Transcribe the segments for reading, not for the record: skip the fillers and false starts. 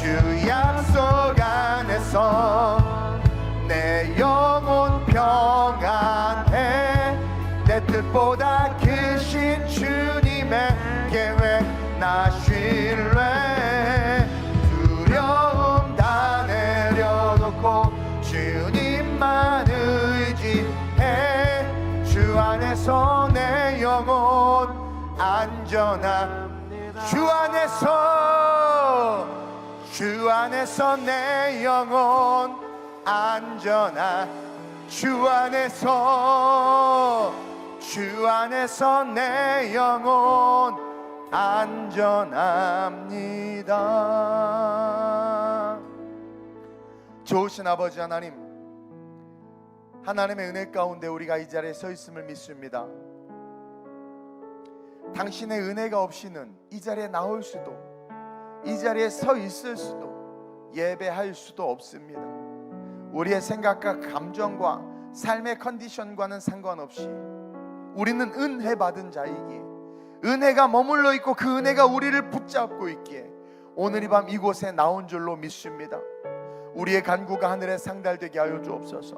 주 약속 안에서 내 영혼 평안해. 내 뜻보다 크신 주님의 계획 나 신뢰. 두려움 다 내려놓고 주님만 의지해. 주 안에서 내 영혼 안전합니다. 주 안에서 내 영혼 안전하. 주 안에서 내 영혼 안전합니다. 좋으신 아버지 하나님, 하나님의 은혜 가운데 우리가 이 자리에 서 있음을 믿습니다. 당신의 은혜가 없이는 이 자리에 나올 수도, 이 자리에 서 있을 수도, 예배할 수도 없습니다. 우리의 생각과 감정과 삶의 컨디션과는 상관없이 우리는 은혜 받은 자이기에, 은혜가 머물러 있고 그 은혜가 우리를 붙잡고 있기에 오늘 이 밤 이곳에 나온 줄로 믿습니다. 우리의 간구가 하늘에 상달되게 하여 주옵소서.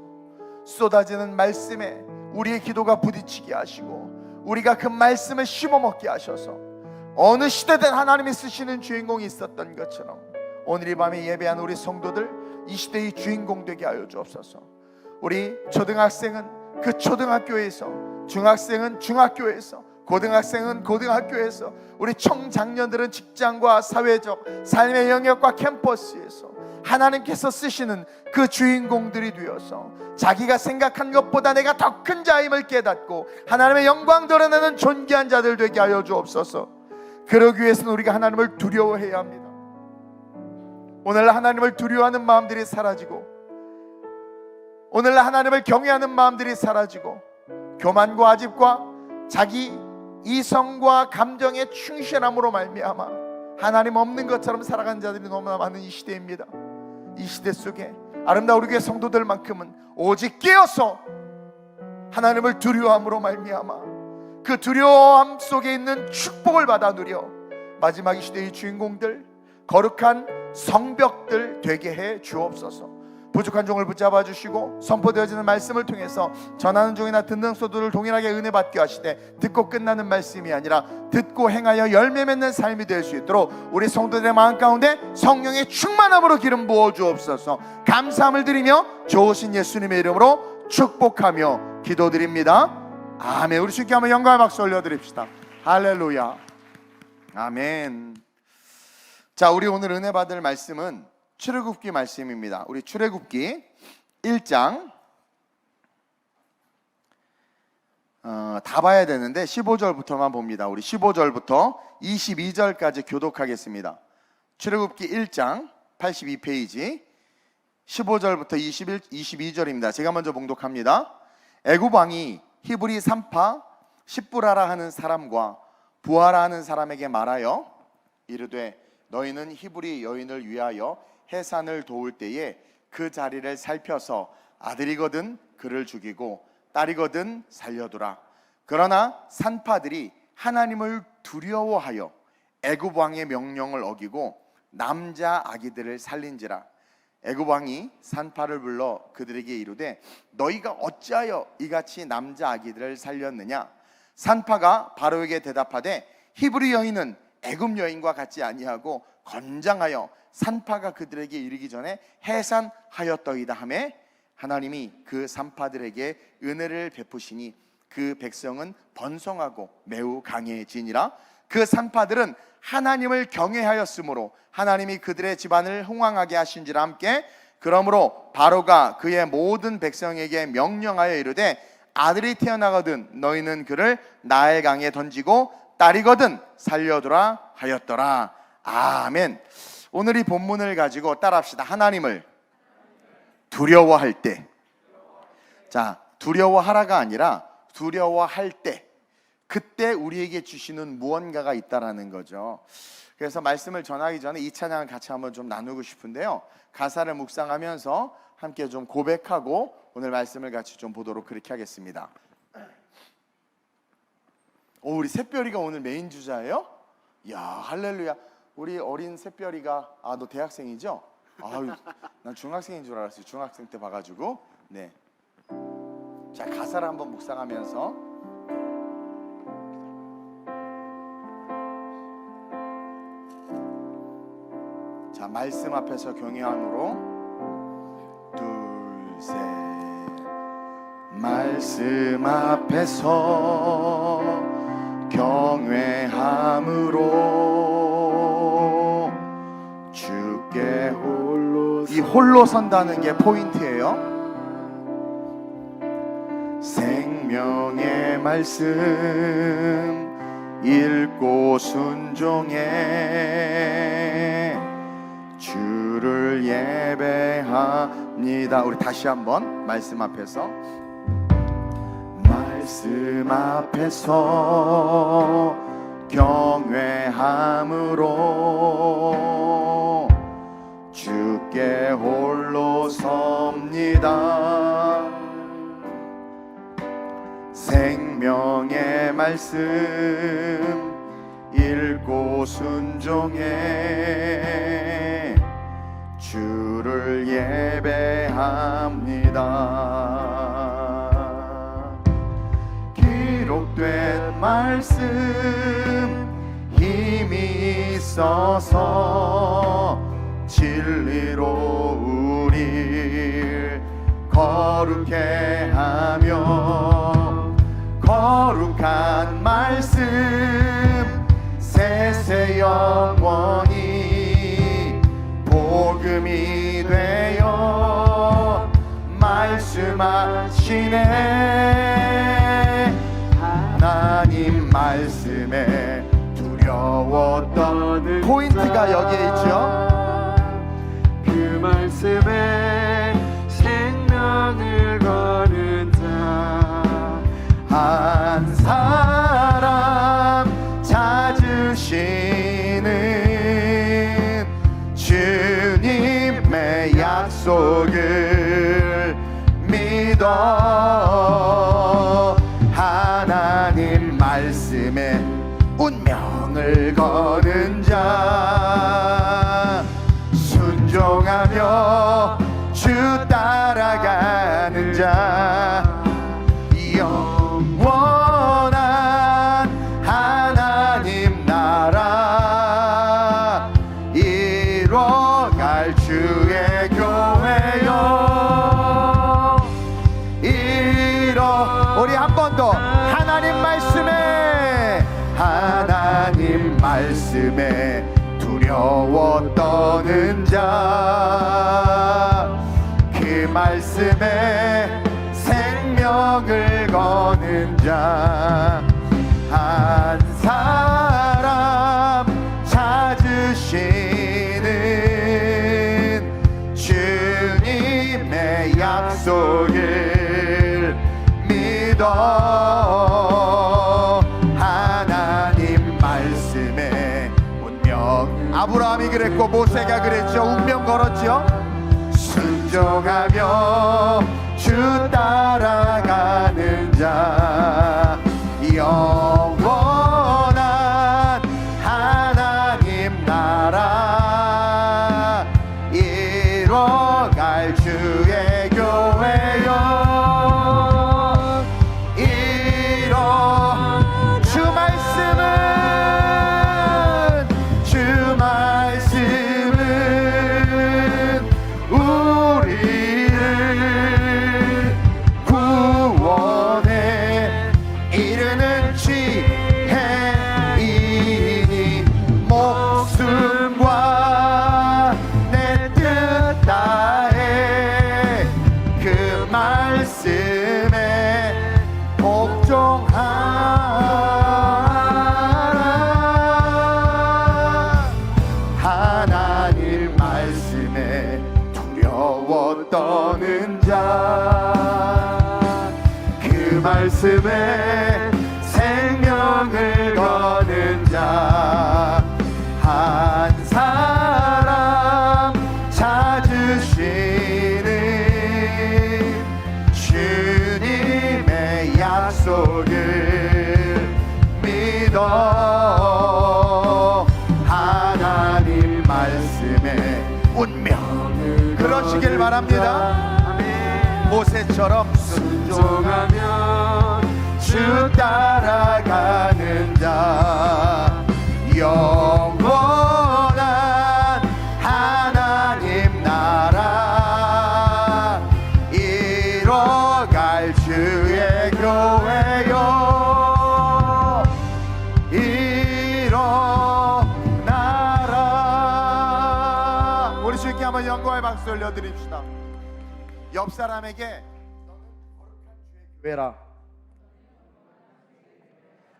쏟아지는 말씀에 우리의 기도가 부딪히게 하시고 우리가 그 말씀을 씹어먹게 하셔서 어느 시대든 하나님이 쓰시는 주인공이 있었던 것처럼 오늘 이 밤에 예배한 우리 성도들 이 시대의 주인공 되게 하여 주옵소서. 우리 초등학생은 그 초등학교에서, 중학생은 중학교에서, 고등학생은 고등학교에서, 우리 청장년들은 직장과 사회적 삶의 영역과 캠퍼스에서 하나님께서 쓰시는 그 주인공들이 되어서 자기가 생각한 것보다 내가 더 큰 자임을 깨닫고 하나님의 영광 드러내는 존귀한 자들 되게 하여 주옵소서. 그러기 위해서는 우리가 하나님을 두려워해야 합니다. 오늘날 하나님을 두려워하는 마음들이 사라지고, 오늘날 하나님을 경외하는 마음들이 사라지고, 교만과 아집과 자기 이성과 감정의 충실함으로 말미암아 하나님 없는 것처럼 살아가는 자들이 너무나 많은 이 시대입니다. 이 시대 속에 아름다운 우리 교회 성도들만큼은 오직 깨어서 하나님을 두려워함으로 말미암아 그 두려움 속에 있는 축복을 받아 누려 마지막 이 시대의 주인공들, 거룩한 성벽들 되게 해 주옵소서. 부족한 종을 붙잡아 주시고 선포되어지는 말씀을 통해서 전하는 종이나 듣는 소도를 동일하게 은혜 받게 하시되 듣고 끝나는 말씀이 아니라 듣고 행하여 열매 맺는 삶이 될 수 있도록 우리 성도들의 마음 가운데 성령의 충만함으로 기름 부어 주옵소서. 감사함을 드리며 좋으신 예수님의 이름으로 축복하며 기도드립니다. 아멘. 우리 주께 한번 영광의 박수 올려드립시다. 할렐루야. 아멘. 자, 우리 오늘 은혜 받을 말씀은 출애굽기 말씀입니다. 우리 출애굽기 1장 다 봐야 되는데 15절부터만 봅니다. 우리 15절부터 22절까지 교독하겠습니다. 출애굽기 1장 82페이지 15절부터 22절입니다. 제가 먼저 봉독합니다. 애굽 왕이 히브리 산파 십부라라 하는 사람과 부하라 하는 사람에게 말하여 이르되 너희는 히브리 여인을 위하여 해산을 도울 때에 그 자리를 살펴서 아들이거든 그를 죽이고 딸이거든 살려두라. 그러나 산파들이 하나님을 두려워하여 애굽 왕의 명령을 어기고 남자 아기들을 살린지라. 애굽 왕이 산파를 불러 그들에게 이르되 너희가 어찌하여 이같이 남자 아기들을 살렸느냐. 산파가 바로에게 대답하되 히브리 여인은 애굽 여인과 같지 아니하고 건장하여 산파가 그들에게 이르기 전에 해산하였더이다 하매 하나님이 그 산파들에게 은혜를 베푸시니 그 백성은 번성하고 매우 강해지니라. 그 산파들은 하나님을 경외하였으므로 하나님이 그들의 집안을 흥왕하게 하신지라 함께 그러므로 바로가 그의 모든 백성에게 명령하여 이르되 아들이 태어나거든 너희는 그를 나일 강에 던지고 딸이거든 살려두라 하였더라. 아멘. 오늘 이 본문을 가지고 따라합시다. 하나님을 두려워할 때. 자, 두려워하라가 아니라 두려워할 때, 그때 우리에게 주시는 무언가가 있다라는 거죠. 그래서 말씀을 전하기 전에 이 찬양을 같이 한번 좀 나누고 싶은데요, 가사를 묵상하면서 함께 좀 고백하고 오늘 말씀을 같이 좀 보도록 그렇게 하겠습니다. 우리 샛별이가 오늘 메인 주자예요? 이야, 할렐루야. 우리 어린 샛별이가 너 대학생이죠? 아유, 난 중학생인 줄 알았어요. 중학생 때 봐가지고. 네. 자, 가사를 한번 묵상하면서 자, 말씀 앞에서 경외함으로 둘, 셋. 말씀 앞에서 경외함으로 주께 이 홀로 선다는 게 포인트예요. 생명의 말씀 읽고 순종해 주를 예배합니다. 우리 다시 한번 말씀 앞에서 말씀 앞에서 경외함으로 주께 홀로 섭니다. 생명의 말씀 읽고 순종해 주를 예배합니다. 기록된 말씀 힘이 있어서 진리로 우릴 거룩해 하며 거룩한 말씀 세세 영원히 복음이 되어 말씀하시네. 하나님 말씀에 두려웠던 포인트가 여기에 있죠. 그 말씀에 생명을 거는 자 한 사람 찾으시는 주님의 약속을 믿어 하나님 말씀에 운명을 거는 자 순종하며 주 따라가는 자 영원한 하나님 나라 이뤄갈 주의 교회여 우리 한 번 더 하나님 말씀에 두려워 떠는 자 그 말씀에 생명을 거는 자 한 사람 찾으시는 주님의 약속을 믿어 하나님 말씀에 운명 아브라함이 그랬고 모세가 그랬죠. 운명 걸었죠. 순종하며 주 따라가는 자 영원한 하나님 나라 이뤄갈 주의 교회여 주 말씀은 우리를 구원해 이르는 지 바랍니다. 아멘. 모세처럼 순종하면 주 따라가는 자, 영원한 하나님 나라 이뤄갈 주의 교회요 일어나라. 우리 주님께 한번 영광의 박수 올려드립시다. 옆 사람에게 교회라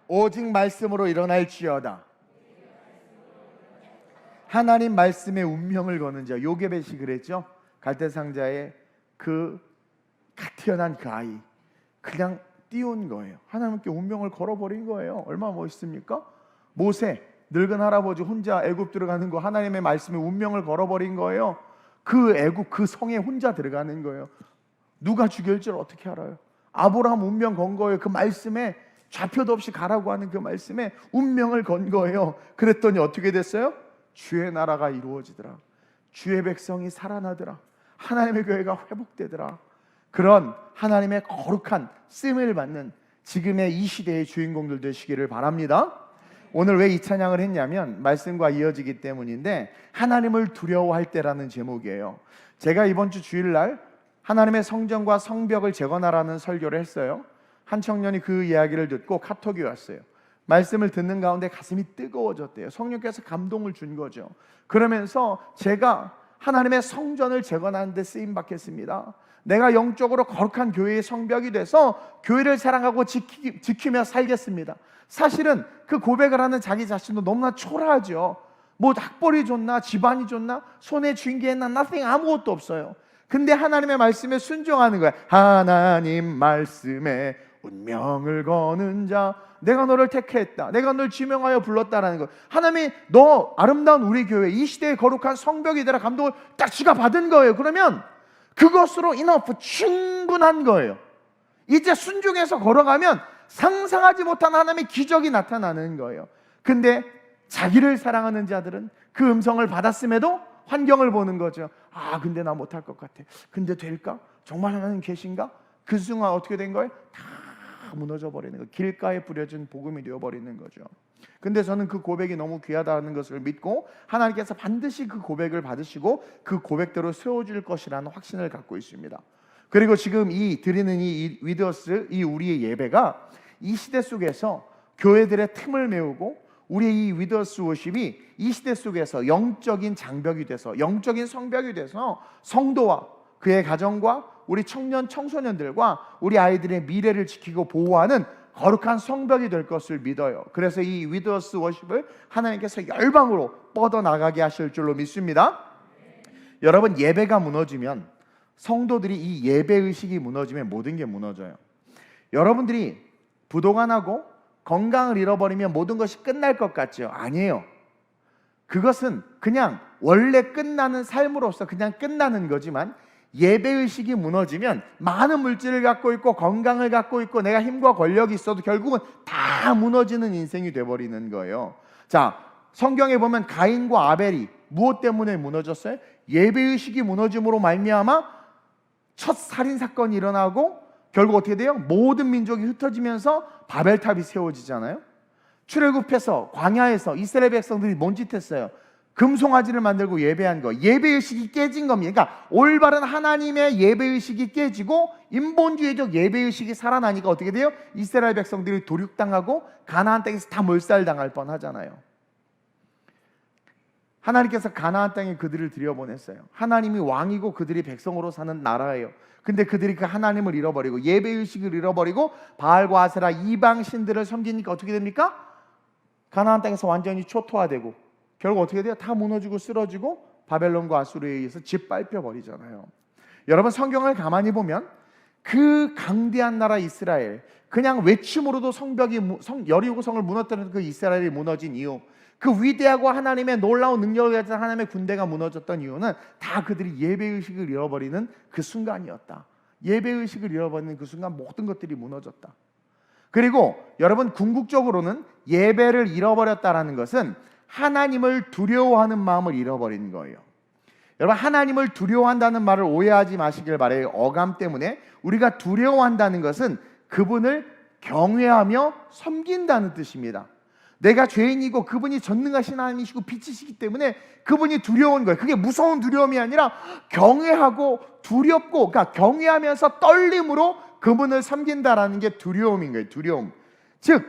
오직 말씀으로 일어날지어다. 하나님 말씀에 운명을 거는 자. 요게벳이 그랬죠. 갈대상자에 그 갓 태어난 그 아이 그냥 띄운 거예요. 하나님께 운명을 걸어버린 거예요. 얼마나 멋있습니까? 모세 늙은 할아버지 혼자 애굽 들어가는 거 하나님의 말씀에 운명을 걸어버린 거예요. 그 애굽 그 성에 혼자 들어가는 거예요. 누가 죽일 줄 어떻게 알아요? 아브라함 운명 건 거예요. 그 말씀에 좌표도 없이 가라고 하는 그 말씀에 운명을 건 거예요. 그랬더니 어떻게 됐어요? 주의 나라가 이루어지더라. 주의 백성이 살아나더라. 하나님의 교회가 회복되더라. 그런 하나님의 거룩한 쓰임을 받는 지금의 이 시대의 주인공들 되시기를 바랍니다. 오늘 왜 이 찬양을 했냐면 말씀과 이어지기 때문인데, 하나님을 두려워할 때라는 제목이에요. 제가 이번 주 주일날 하나님의 성전과 성벽을 재건하라는 설교를 했어요. 한 청년이 그 이야기를 듣고 카톡이 왔어요. 말씀을 듣는 가운데 가슴이 뜨거워졌대요. 성령께서 감동을 준 거죠. 그러면서 제가 하나님의 성전을 재건하는 데 쓰임 받겠습니다. 내가 영적으로 거룩한 교회의 성벽이 돼서 교회를 사랑하고 지키며 살겠습니다. 사실은 그 고백을 하는 자기 자신도 너무나 초라하죠. 뭐 학벌이 좋나 집안이 좋나 손에 쥔 게 있나 nothing, 아무것도 없어요. 근데 하나님의 말씀에 순종하는 거야. 하나님 말씀에 운명을 거는 자, 내가 너를 택했다, 내가 너를 지명하여 불렀다라는 거. 하나님이 너 아름다운 우리 교회 이 시대의 거룩한 성벽이 되라 감동을 딱 지가 받은 거예요. 그러면 그것으로 enough, 충분한 거예요. 이제 순종해서 걸어가면 상상하지 못한 하나님의 기적이 나타나는 거예요. 근데 자기를 사랑하는 자들은 그 음성을 받았음에도 환경을 보는 거죠. 아, 근데 나 못할 것 같아. 근데 될까? 정말 하나님 계신가? 그 순간 어떻게 된 거예요? 다 무너져 버리는 거예요. 길가에 뿌려진 복음이 되어버리는 거죠. 근데 저는 그 고백이 너무 귀하다는 것을 믿고 하나님께서 반드시 그 고백을 받으시고 그 고백대로 세워줄 것이라는 확신을 갖고 있습니다. 그리고 지금 이 드리는 이 위더스, 이 우리의 예배가 이 시대 속에서 교회들의 틈을 메우고 우리의 이 위더스 워십이 이 시대 속에서 영적인 장벽이 돼서, 영적인 성벽이 돼서 성도와 그의 가정과 우리 청년 청소년들과 우리 아이들의 미래를 지키고 보호하는 거룩한 성벽이 될 것을 믿어요. 그래서 이 위더스 워십을 하나님께서 열방으로 뻗어나가게 하실 줄로 믿습니다. 여러분, 예배가 무너지면, 성도들이 이 예배의식이 무너지면 모든 게 무너져요. 여러분들이 부도가 나고 건강을 잃어버리면 모든 것이 끝날 것 같죠? 아니에요. 그것은 그냥 원래 끝나는 삶으로서 그냥 끝나는 거지만, 예배의식이 무너지면 많은 물질을 갖고 있고 건강을 갖고 있고 내가 힘과 권력이 있어도 결국은 다 무너지는 인생이 돼버리는 거예요. 자, 성경에 보면 가인과 아벨이 무엇 때문에 무너졌어요? 예배의식이 무너짐으로 말미암아 첫 살인사건이 일어나고 결국 어떻게 돼요? 모든 민족이 흩어지면서 바벨탑이 세워지잖아요. 출애굽해서 광야에서 이스라엘 백성들이 뭔 짓 했어요? 금송아지를 만들고 예배한 거, 예배의식이 깨진 겁니다. 그러니까 올바른 하나님의 예배의식이 깨지고 인본주의적 예배의식이 살아나니까 어떻게 돼요? 이스라엘 백성들이 도륙당하고 가나안 땅에서 다 몰살당할 뻔하잖아요. 하나님께서 가나안 땅에 그들을 들여보냈어요. 하나님이 왕이고 그들이 백성으로 사는 나라예요. 근데 그들이 그 하나님을 잃어버리고 예배의식을 잃어버리고 바알과 아세라 이방 신들을 섬기니까 어떻게 됩니까? 가나안 땅에서 완전히 초토화되고 결국 어떻게 돼요? 다 무너지고 쓰러지고 바벨론과 아수르에 의해서 짓밟혀 버리잖아요. 여러분, 성경을 가만히 보면 그 강대한 나라 이스라엘, 그냥 외침으로도 여리고성을 무너뜨리는 그 이스라엘이 무너진 이유, 그 위대하고 하나님의 놀라운 능력을 가진 하나님의 군대가 무너졌던 이유는 다 그들이 예배의식을 잃어버리는 그 순간이었다. 예배의식을 잃어버리는 그 순간 모든 것들이 무너졌다. 그리고 여러분, 궁극적으로는 예배를 잃어버렸다라는 것은 하나님을 두려워하는 마음을 잃어버린 거예요. 여러분, 하나님을 두려워한다는 말을 오해하지 마시길 바래요. 어감 때문에 우리가 두려워한다는 것은 그분을 경외하며 섬긴다는 뜻입니다. 내가 죄인이고 그분이 전능하신 하나님이시고 빛이시기 때문에 그분이 두려운 거예요. 그게 무서운 두려움이 아니라 경외하고 두렵고, 그러니까 경외하면서 떨림으로 그분을 섬긴다라는 게 두려움인 거예요. 두려움. 즉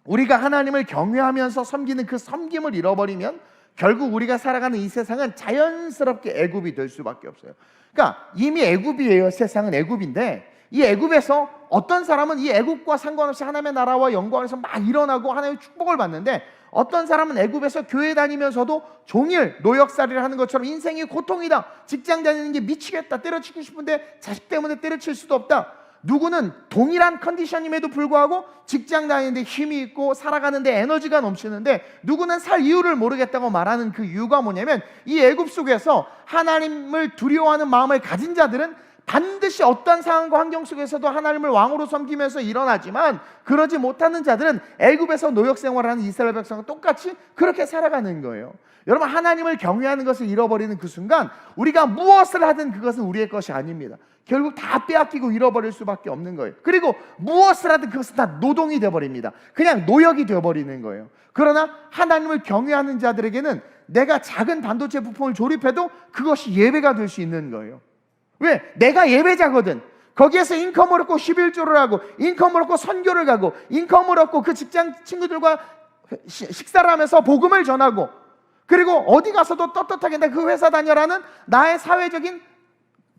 우리가 하나님을 경외하면서 섬기는 그 섬김을 잃어버리면 결국 우리가 살아가는 이 세상은 자연스럽게 애굽이 될 수밖에 없어요. 그러니까 이미 애굽이에요. 세상은 애굽인데 이 애굽에서 어떤 사람은 이 애굽과 상관없이 하나님의 나라와 영광에서 막 일어나고 하나님의 축복을 받는데, 어떤 사람은 애굽에서 교회 다니면서도 종일 노역살이를 하는 것처럼 인생이 고통이다, 직장 다니는 게 미치겠다, 때려치고 싶은데 자식 때문에 때려칠 수도 없다. 누구는 동일한 컨디션임에도 불구하고 직장 다니는데 힘이 있고 살아가는데 에너지가 넘치는데, 누구는 살 이유를 모르겠다고 말하는 그 이유가 뭐냐면, 이 애굽 속에서 하나님을 두려워하는 마음을 가진 자들은 반드시 어떤 상황과 환경 속에서도 하나님을 왕으로 섬기면서 일어나지만, 그러지 못하는 자들은 애굽에서 노역 생활하는 이스라엘 백성과 똑같이 그렇게 살아가는 거예요. 여러분, 하나님을 경외하는 것을 잃어버리는 그 순간 우리가 무엇을 하든 그것은 우리의 것이 아닙니다. 결국 다 빼앗기고 잃어버릴 수밖에 없는 거예요. 그리고 무엇을 하든 그것은 다 노동이 되어버립니다. 그냥 노역이 되어버리는 거예요. 그러나 하나님을 경외하는 자들에게는 내가 작은 반도체 부품을 조립해도 그것이 예배가 될 수 있는 거예요. 왜? 내가 예배자거든. 거기에서 인컴을 얻고 11조를 하고, 인컴을 얻고 선교를 가고, 인컴을 얻고 그 직장 친구들과 식사를 하면서 복음을 전하고, 그리고 어디 가서도 떳떳하게 내가 그 회사 다녀라는 나의 사회적인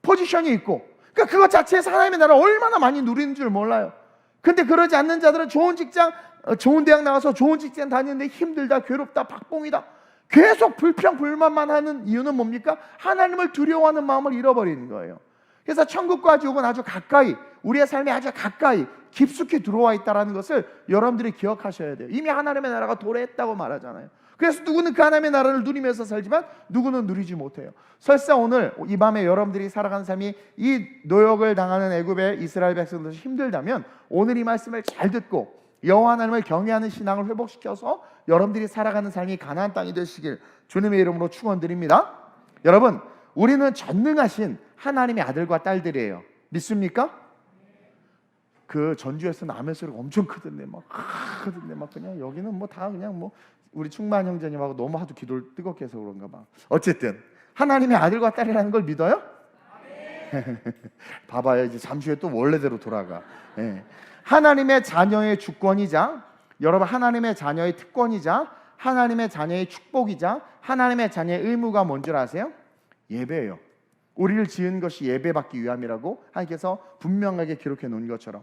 포지션이 있고, 그러니까 그것 자체에서 하나님의 나라를 얼마나 많이 누리는 줄 몰라요. 근데 그러지 않는 자들은 좋은 직장, 좋은 대학 나가서 좋은 직장 다니는데 힘들다, 괴롭다, 박봉이다, 계속 불평불만만 하는 이유는 뭡니까? 하나님을 두려워하는 마음을 잃어버리는 거예요. 그래서 천국과 지옥은 아주 가까이, 우리의 삶에 아주 가까이 깊숙이 들어와 있다는 것을 여러분들이 기억하셔야 돼요. 이미 하나님의 나라가 도래했다고 말하잖아요. 그래서 누구는 그 하나님의 나라를 누리면서 살지만 누구는 누리지 못해요. 설사 오늘 이 밤에 여러분들이 살아가는 삶이 이 노역을 당하는 애굽의 이스라엘 백성들 힘들다면, 오늘 이 말씀을 잘 듣고 여호와 하나님을 경외하는 신앙을 회복시켜서 여러분들이 살아가는 삶이 가나안 땅이 되시길 주님의 이름으로 축원드립니다. 여러분, 우리는 전능하신 하나님의 아들과 딸들이에요. 믿습니까? 그 전주에서는 아멘 소리가 엄청 크던데 막 그냥 여기는 뭐 다 그냥 뭐 우리 충만 형제님하고 너무 하도 기도를 뜨겁게 해서 그런가 봐. 어쨌든 하나님의 아들과 딸이라는 걸 믿어요? 봐봐요, 이제 잠시 후에 또 원래대로 돌아가. 하나님의 자녀의 주권이자, 여러분, 하나님의 자녀의 특권이자, 하나님의 자녀의 축복이자, 하나님의 자녀의 의무가 뭔 줄 아세요? 예배예요. 우리를 지은 것이 예배받기 위함이라고 하나님께서 분명하게 기록해 놓은 것처럼,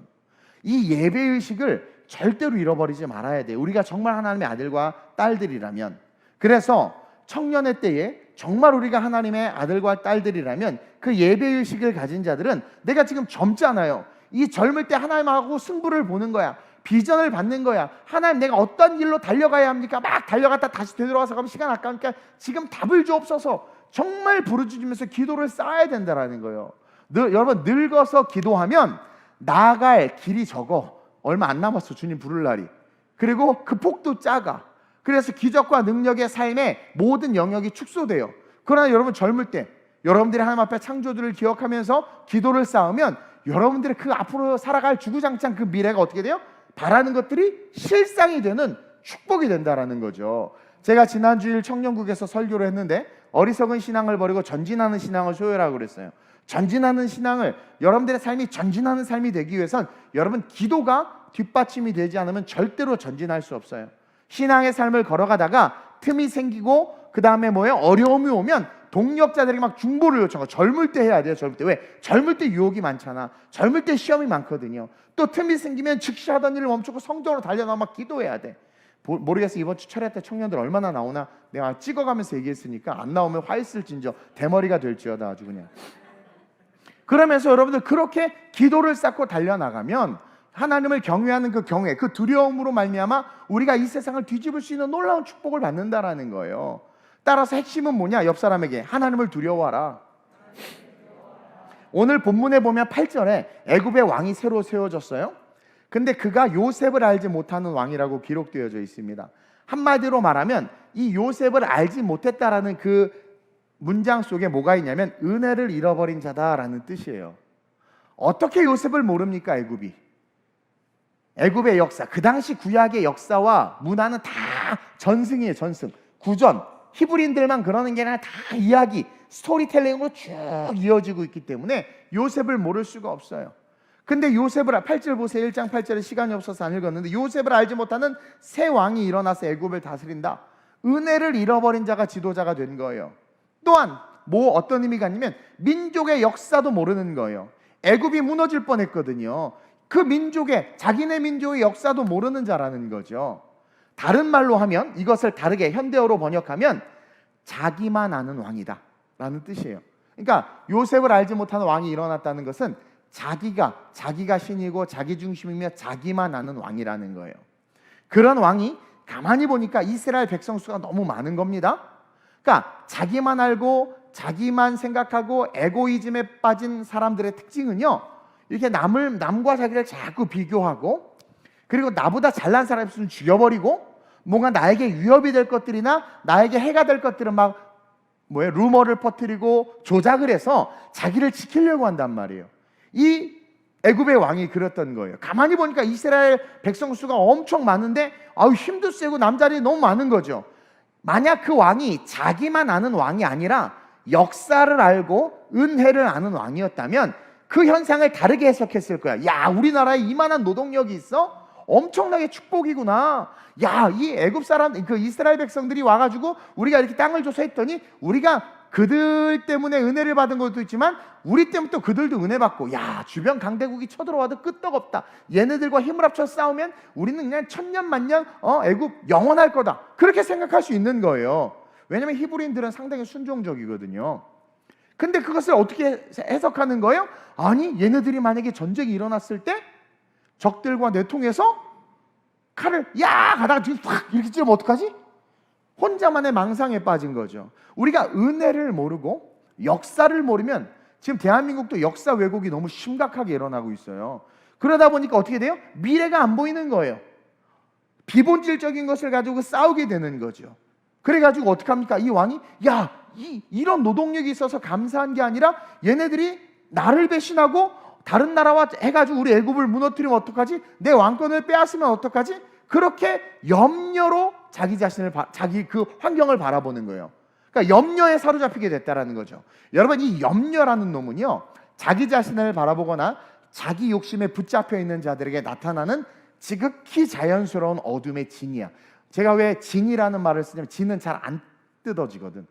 이 예배의식을 절대로 잃어버리지 말아야 돼요. 우리가 정말 하나님의 아들과 딸들이라면. 그래서 청년의 때에 정말 우리가 하나님의 아들과 딸들이라면 그 예배의식을 가진 자들은, 내가 지금 젊잖아요. 이 젊을 때 하나님하고 승부를 보는 거야. 비전을 받는 거야. 하나님, 내가 어떤 길로 달려가야 합니까? 막 달려갔다 다시 되돌아와서 가면 시간 아까우니까 지금 답을 주옵소서. 정말 부르짖으면서 기도를 쌓아야 된다라는 거예요. 여러분, 늙어서 기도하면 나아갈 길이 적어. 얼마 안 남았어, 주님 부를 날이. 그리고 그 폭도 작아. 그래서 기적과 능력의 삶의 모든 영역이 축소돼요. 그러나 여러분, 젊을 때 여러분들이 하나님 앞에 창조주를 기억하면서 기도를 쌓으면 여러분들의 그 앞으로 살아갈 주구장창 그 미래가 어떻게 돼요? 바라는 것들이 실상이 되는 축복이 된다라는 거죠. 제가 지난 주일 청년국에서 설교를 했는데, 어리석은 신앙을 버리고 전진하는 신앙을 소유하라고 그랬어요. 전진하는 신앙을, 여러분들의 삶이 전진하는 삶이 되기 위해선 여러분, 기도가 뒷받침이 되지 않으면 절대로 전진할 수 없어요. 신앙의 삶을 걸어가다가 틈이 생기고 그 다음에 뭐예요? 어려움이 오면 동력자들에게 막 중보를 요청하고, 젊을 때 해야 돼요. 젊을 때. 왜? 젊을 때 유혹이 많잖아. 젊을 때 시험이 많거든요. 또 틈이 생기면 즉시 하던 일을 멈추고 성전으로 달려나와 막 기도해야 돼. 모르겠어, 이번 주 철야 때 청년들 얼마나 나오나. 내가 찍어가면서 얘기했으니까 안 나오면 화 있을진저 대머리가 될지어다 아주 그냥. 그러면서 여러분들 그렇게 기도를 쌓고 달려나가면 하나님을 경외하는 그 경외, 그 두려움으로 말미암아 우리가 이 세상을 뒤집을 수 있는 놀라운 축복을 받는다라는 거예요. 따라서 핵심은 뭐냐? 옆 사람에게 하나님을 두려워하라. 오늘 본문에 보면 8절에 애굽의 왕이 새로 세워졌어요. 근데 그가 요셉을 알지 못하는 왕이라고 기록되어져 있습니다. 한마디로 말하면 이 요셉을 알지 못했다라는 그 문장 속에 뭐가 있냐면 은혜를 잃어버린 자다라는 뜻이에요. 어떻게 요셉을 모릅니까? 애굽의 역사, 그 당시 구약의 역사와 문화는 다 전승이에요. 전승, 구전. 히브리인들만 그러는 게 아니라 다 이야기, 스토리텔링으로 쭉 이어지고 있기 때문에 요셉을 모를 수가 없어요. 근데 요셉을 8절 보세요. 1장 8절에 시간이 없어서 안 읽었는데 요셉을 알지 못하는 새 왕이 일어나서 애굽을 다스린다. 은혜를 잃어버린 자가 지도자가 된 거예요. 또한 어떤 의미가 있냐면 민족의 역사도 모르는 거예요. 애굽이 무너질 뻔했거든요. 그 민족의, 자기네 민족의 역사도 모르는 자라는 거죠. 다른 말로 하면, 이것을 다르게 현대어로 번역하면 자기만 아는 왕이다 라는 뜻이에요. 그러니까 요셉을 알지 못하는 왕이 일어났다는 것은 자기가 신이고 자기 중심이며 자기만 아는 왕이라는 거예요. 그런 왕이 가만히 보니까 이스라엘 백성 수가 너무 많은 겁니다. 그러니까 자기만 알고 자기만 생각하고 에고이즘에 빠진 사람들의 특징은요, 이렇게 남과 자기를 자꾸 비교하고, 그리고 나보다 잘난 사람 있으면 죽여버리고, 뭔가 나에게 위협이 될 것들이나 나에게 해가 될 것들은 루머를 퍼뜨리고 조작을 해서 자기를 지키려고 한단 말이에요. 이 애굽의 왕이 그랬던 거예요. 가만히 보니까 이스라엘 백성 수가 엄청 많은데 힘도 세고 남자들이 너무 많은 거죠. 만약 그 왕이 자기만 아는 왕이 아니라 역사를 알고 은혜를 아는 왕이었다면 그 현상을 다르게 해석했을 거야. 야, 우리나라에 이만한 노동력이 있어? 엄청나게 축복이구나. 야, 이 애굽 사람, 그 이스라엘 백성들이 와가지고 우리가 이렇게 땅을 줘서 했더니 우리가 그들 때문에 은혜를 받은 것도 있지만 우리 때문에 또 그들도 은혜 받고, 야, 주변 강대국이 쳐들어와도 끄떡없다. 얘네들과 힘을 합쳐 싸우면 우리는 그냥 천년 만년 애굽 영원할 거다. 그렇게 생각할 수 있는 거예요. 왜냐면 히브리인들은 상당히 순종적이거든요. 근데 그것을 어떻게 해석하는 거예요? 아니, 얘네들이 만약에 전쟁이 일어났을 때 적들과 내통해서 칼을 가다가 뒤로 팍 이렇게 찌르면 어떡하지? 혼자만의 망상에 빠진 거죠. 우리가 은혜를 모르고 역사를 모르면, 지금 대한민국도 역사 왜곡이 너무 심각하게 일어나고 있어요. 그러다 보니까 어떻게 돼요? 미래가 안 보이는 거예요. 비본질적인 것을 가지고 싸우게 되는 거죠. 그래가지고 어떡합니까? 이 왕이 이런 노동력이 있어서 감사한 게 아니라 얘네들이 나를 배신하고 다른 나라와 해가지고 우리 애굽을 무너뜨리면 어떡하지? 내 왕권을 빼앗으면 어떡하지? 그렇게 염려로 자기 그 환경을 바라보는 거예요. 그러니까 염려에 사로잡히게 됐다라는 거죠. 여러분, 이 염려라는 놈은요, 자기 자신을 바라보거나 자기 욕심에 붙잡혀 있는 자들에게 나타나는 지극히 자연스러운 어둠의 진이야. 제가 왜 진이라는 말을 쓰냐면 진은 잘 안 뜯어지거든.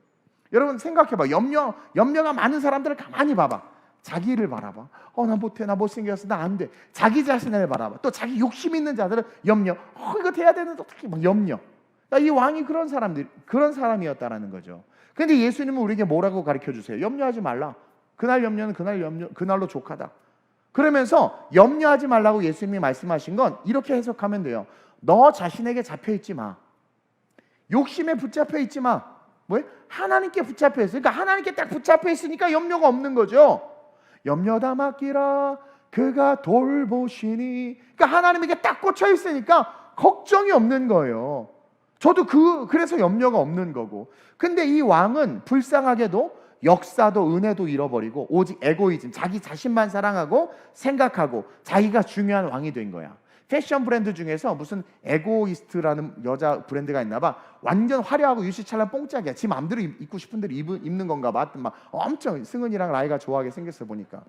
여러분 생각해봐. 염려가 많은 사람들을 가만히 봐봐. 자기를 바라봐. 나 못해, 나 못생겼어, 나 안 돼. 자기 자신을 바라봐. 또 자기 욕심 있는 자들은 염려. 이거 돼야 되는데 어떻게 염려. 이 왕이 그런 사람이었다라는 거죠. 근데 예수님은 우리에게 뭐라고 가르쳐 주세요? 염려하지 말라. 그날 염려는 그날로 족하다. 그러면서 염려하지 말라고 예수님이 말씀하신 건 이렇게 해석하면 돼요. 너 자신에게 잡혀 있지 마. 욕심에 붙잡혀 있지 마. 하나님께 붙잡혀 있어. 그러니까 하나님께 딱 붙잡혀 있으니까 염려가 없는 거죠. 염려다 맡기라, 그가 돌보시니. 그러니까 하나님에게 딱 꽂혀 있으니까 걱정이 없는 거예요. 저도 그래서 염려가 없는 거고. 근데 이 왕은 불쌍하게도 역사도 은혜도 잃어버리고 오직 에고이즘, 자기 자신만 사랑하고 생각하고 자기가 중요한 왕이 된 거야. 패션 브랜드 중에서 무슨 에고이스트라는 여자 브랜드가 있나 봐. 완전 화려하고 유시찬란 뽕짝이야. 지 마음대로 입고 싶은 대로 입는 건가 봐. 막 엄청 승은이랑 라이가 좋아하게 생겼어 보니까.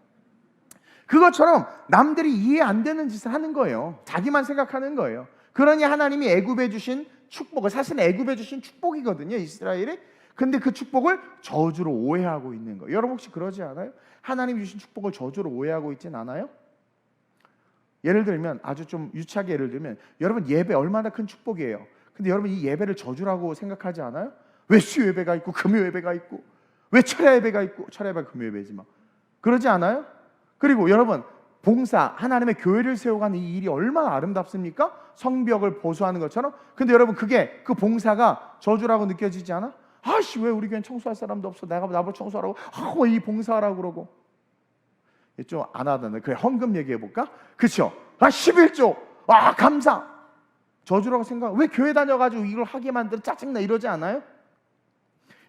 그것처럼 남들이 이해 안 되는 짓을 하는 거예요. 자기만 생각하는 거예요. 그러니 하나님이 애굽에 주신 축복을, 사실은 애굽에 주신 축복이거든요, 이스라엘이. 근데 그 축복을 저주로 오해하고 있는 거예요. 여러분 혹시 그러지 않아요? 하나님이 주신 축복을 저주로 오해하고 있진 않아요? 예를 들면, 아주 좀 유치하게 예를 들면, 여러분 예배 얼마나 큰 축복이에요. 근데 여러분 이 예배를 저주라고 생각하지 않아요? 왜 수요 예배가 있고 금요 예배가 있고 왜 철야 예배가 있고, 철야 예배가 금요 예배지만 그러지 않아요? 그리고 여러분 봉사, 하나님의 교회를 세워가는 이 일이 얼마나 아름답습니까? 성벽을 보수하는 것처럼. 근데 여러분 그 봉사가 저주라고 느껴지지 않아? 왜 우리 교회는 청소할 사람도 없어, 내가 나보고 청소하라고, 왜 이 봉사하라고 그러고. 좀 안 하던데. 그래, 헌금 얘기해볼까? 그쵸? 11조 감사, 저주라고 생각. 왜 교회 다녀가지고 이걸 하게 만들어 짜증나 이러지 않아요?